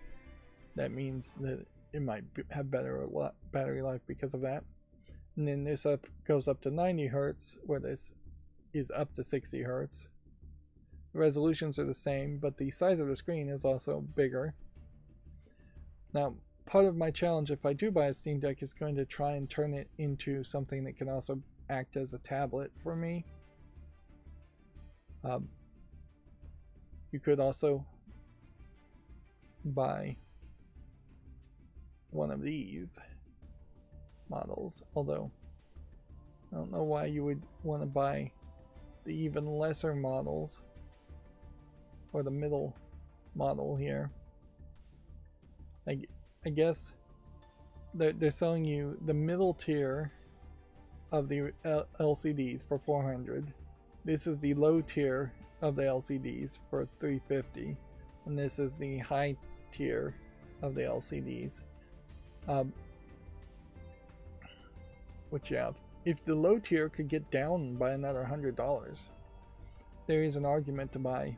means that it might have better battery life because of that. And then this goes up to 90 Hertz, where this is up to 60 Hertz. The resolutions are the same, but the size of the screen is also bigger. Now, part of my challenge, if I do buy a Steam Deck, is going to try and turn it into something that can also act as a tablet for me. You could also buy one of these models, although I don't know why you would want to buy the even lesser models or the middle model here. I guess they're selling you the middle tier of the LCDs for $400. This is the low tier of the LCDs for $350, and this is the high tier of the LCDs. Which, yeah, if the low tier could get down by another $100, there is an argument to buy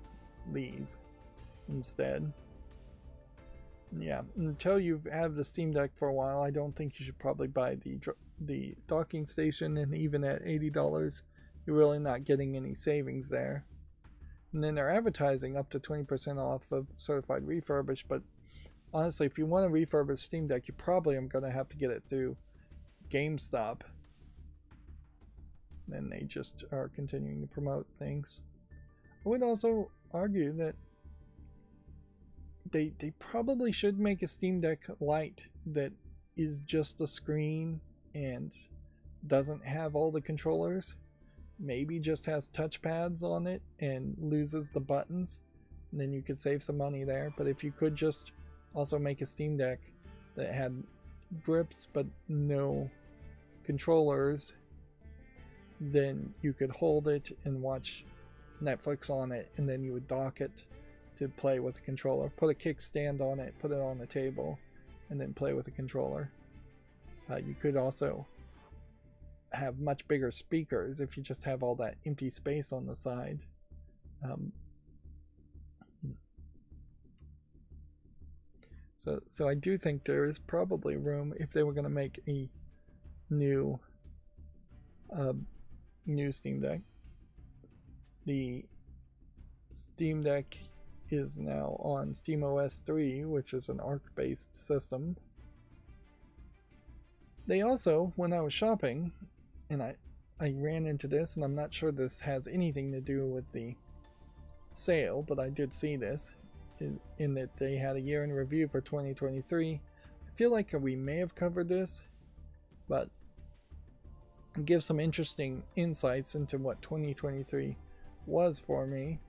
these instead. Yeah, until you have the Steam Deck for a while, I don't think you should probably buy the docking station, and even at $80, you're really not getting any savings there. And then they're advertising up to 20% off of certified refurbished, but honestly, if you want a refurbished Steam Deck, you probably are going to have to get it through GameStop. And they just are continuing to promote things. I would also argue that they probably should make a Steam Deck Lite that is just a screen and doesn't have all the controllers. Maybe just has touchpads on it and loses the buttons, and then you could save some money there. But if you could just also make a Steam Deck that had grips but no controllers, then you could hold it and watch Netflix on it, and then you would dock it to play with the controller. Put a kickstand on it, put it on the table, and then play with the controller. You could also have much bigger speakers if you just have all that empty space on the side. So I do think there is probably room if they were going to make a new Steam Deck. The Steam Deck is now on SteamOS 3, which is an Arc-based system. They also, when I was shopping, and I ran into this, and I'm not sure this has anything to do with the sale, but I did see this, in that they had a year in review for 2023. I feel like we may have covered this, but give some interesting insights into what 2023 was for me.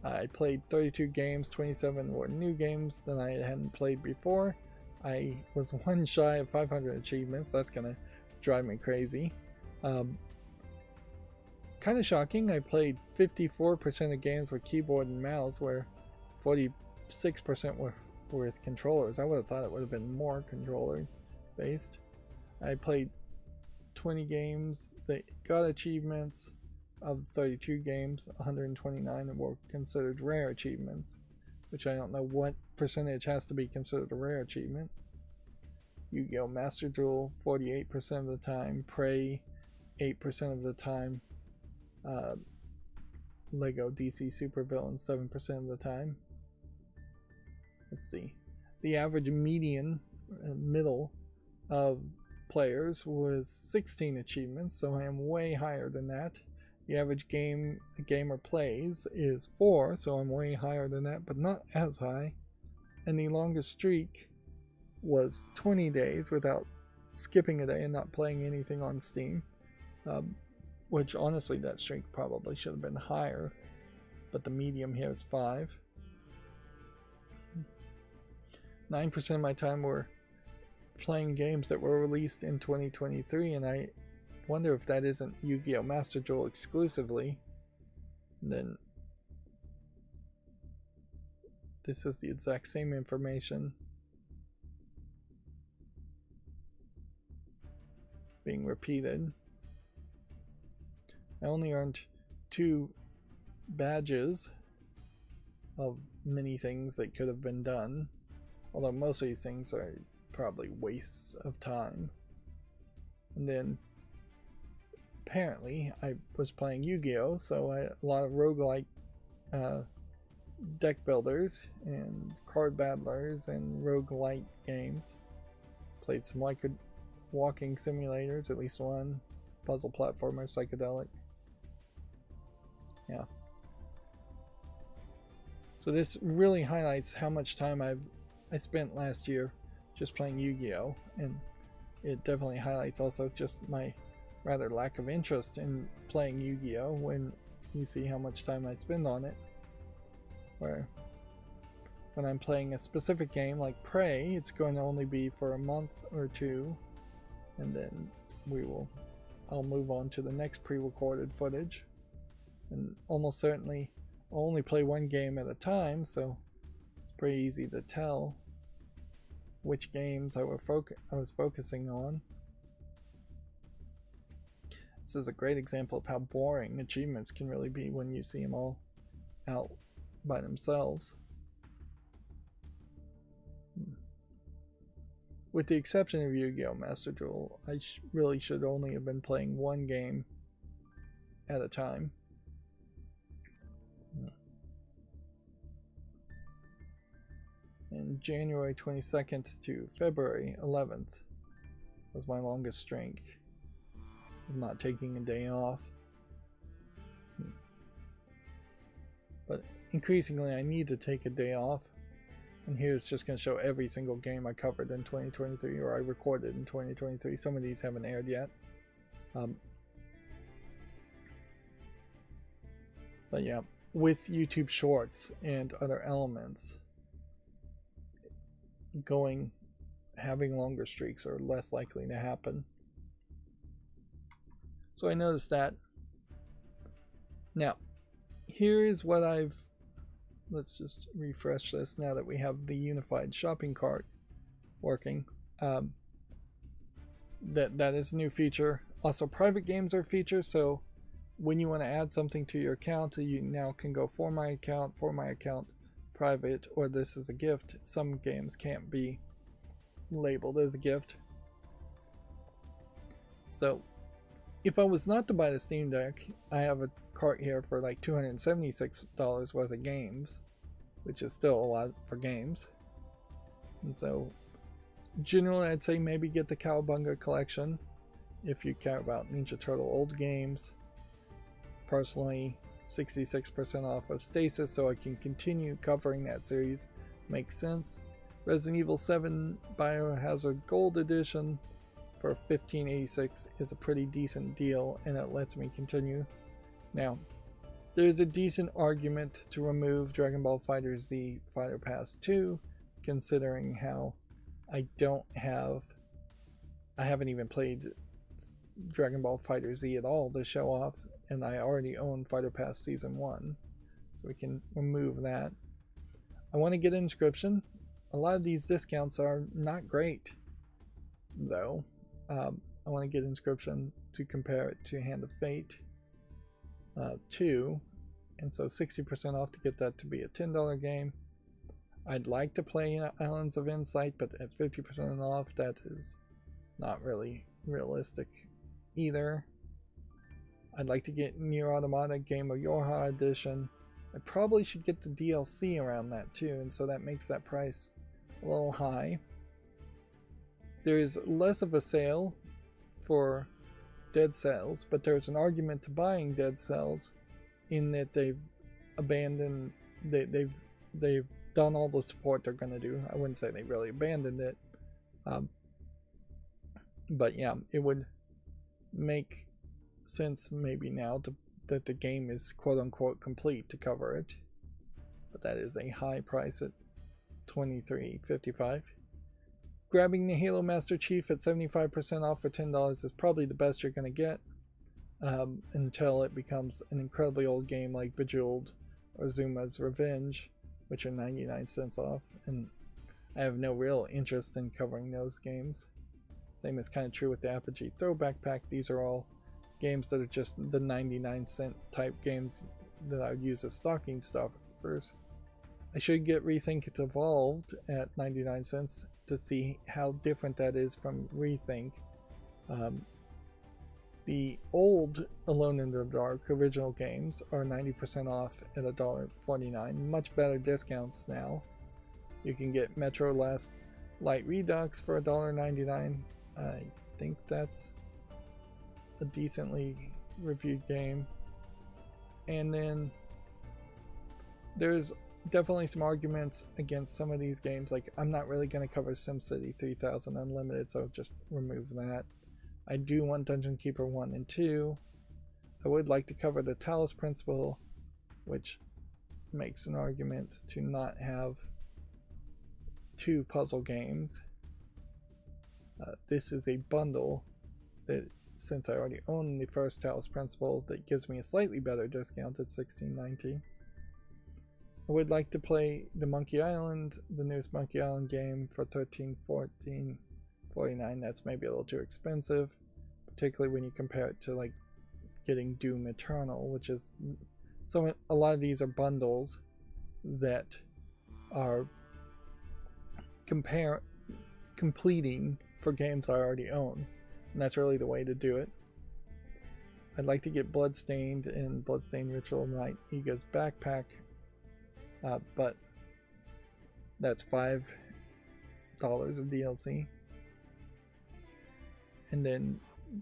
I played 32 games, 27 were new games that I hadn't played before. I was one shy of 500 achievements. That's gonna drive me crazy. Kind of shocking, I played 54% of games with keyboard and mouse, where 46% with controllers. I would have thought it would have been more controller based. I played 20 games that got achievements. Of 32 games, 129 were considered rare achievements, which I don't know what percentage has to be considered a rare achievement. Yu-Gi-Oh! Master Duel 48% of the time, Prey 8% of the time, Lego DC Supervillain 7% of the time. Let's see. The average median middle of players was 16 achievements, so I am way higher than that. The average game a gamer plays is 4, so I'm way higher than that, but not as high. And the longest streak was 20 days without skipping a day and not playing anything on Steam. Which honestly, that streak probably should have been higher, but the medium here is 5. 9% of my time were playing games that were released in 2023, and I wonder if that isn't Yu-Gi-Oh! Master Duel exclusively. And then this is the exact same information being repeated. I only earned 2 badges of many things that could have been done, although most of these things are probably wastes of time. And then apparently I was playing Yu-Gi-Oh! So a lot of roguelike deck builders and card battlers and roguelike games. Played some walking simulators, at least one. Puzzle platformer, psychedelic. Yeah. So this really highlights how much time I spent last year just playing Yu-Gi-Oh! And it definitely highlights also just my rather lack of interest in playing Yu-Gi-Oh! When you see how much time I spend on it. Where when I'm playing a specific game like Prey, it's going to only be for a month or 2, and then I'll move on to the next pre-recorded footage. And almost certainly I'll only play one game at a time, so it's pretty easy to tell which games I was focusing on. This is a great example of how boring achievements can really be when you see them all out by themselves. With the exception of Yu-Gi-Oh! Master Duel, I really should only have been playing one game at a time. from January 22nd to February 11th was my longest streak. I'm not taking a day off. But increasingly I need to take a day off. And here's just going to show every single game I covered in 2023 or I recorded in 2023. Some of these haven't aired yet. But yeah, with YouTube Shorts and other elements, having longer streaks are less likely to happen. So I noticed that. Now, here's what let's just refresh this now that we have the unified shopping cart working. That is a new feature. Also, private games are features, so when you want to add something to your account, you now can go for my account, private, or this is a gift. Some games can't be labeled as a gift. So if I was not to buy the Steam Deck, I have a cart here for like $276 worth of games, which is still a lot for games. And so generally I'd say maybe get the Cowabunga collection if you care about Ninja Turtle old games. Personally, 66% off of Stasis, so I can continue covering that series. Makes sense. Resident Evil 7 Biohazard Gold Edition for $15.86 is a pretty decent deal, and it lets me continue. Now, there's a decent argument to remove Dragon Ball FighterZ Fighter Pass 2, considering how I haven't even played Dragon Ball FighterZ at all to show off, and I already own Fighter Pass Season 1, so we can remove that. I want to get Inscription. A lot of these discounts are not great, though. I want to get Inscription to compare it to Hand of Fate 2, and so 60% off to get that to be a $10 game. I'd like to play Islands of Insight, but at 50% off, that is not really realistic either. I'd like to get Nier Automata Game of Yorha Edition. I probably should get the DLC around that too, and so that makes that price a little high. There is less of a sale for Dead Cells, but there's an argument to buying Dead Cells in that they've abandoned, they've done all the support they're going to do. I wouldn't say they really abandoned it, but yeah, it would make sense maybe now that the game is quote-unquote complete to cover it, but that is a high price at $23.55. Grabbing the Halo Master Chief at 75% off for $10 is probably the best you're going to get until it becomes an incredibly old game like Bejeweled or Zuma's Revenge, which are 99 cents off, and I have no real interest in covering those games. Same is kind of true with the Apogee Throwback Pack. These are all games that are just the 99-cent type games that I would use as stocking stuffers. I should get Rethink It Evolved at 99 cents to see how different that is from Rethink. The old Alone in the Dark original games are 90% off at $1.49. Much better discounts now. You can get Metro Last Light Redux for $1.99. I think that's a decently reviewed game. And then there's definitely some arguments against some of these games. Like, I'm not really going to cover SimCity 3000 Unlimited, so just remove that. I do want Dungeon Keeper 1 and 2. I would like to cover the Talos Principle, which makes an argument to not have 2 puzzle games. This is a bundle that, since I already own the first Talos Principle, that gives me a slightly better discount at $16.90. I would like to play the Monkey Island, the newest Monkey Island game, for $13-14.49. That's maybe a little too expensive, particularly when you compare it to like getting Doom Eternal, which is a lot of these are bundles that are completing for games I already own, and that's really the way to do it. I'd like to get Bloodstained and Bloodstained Ritual Knight Iga's backpack, but that's $5 of DLC. And then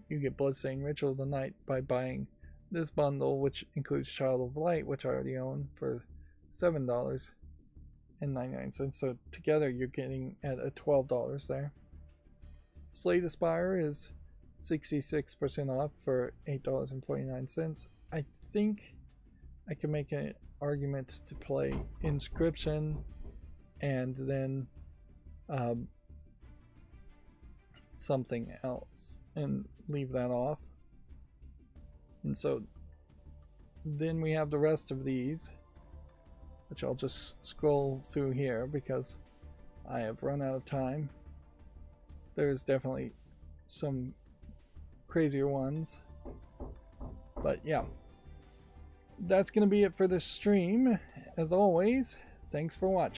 you get Bloodstained Ritual of the Night by buying this bundle, which includes Child of Light, which I already own, for $7.99. So together you're getting at a $12 there. Slay the Spire is 66% off for $8.49. I think I can make an argument to play Inscription and then something else and leave that off. And so then we have the rest of these, which I'll just scroll through here because I have run out of time. There's definitely some crazier ones, but yeah, that's gonna be it for this stream. As always, thanks for watching.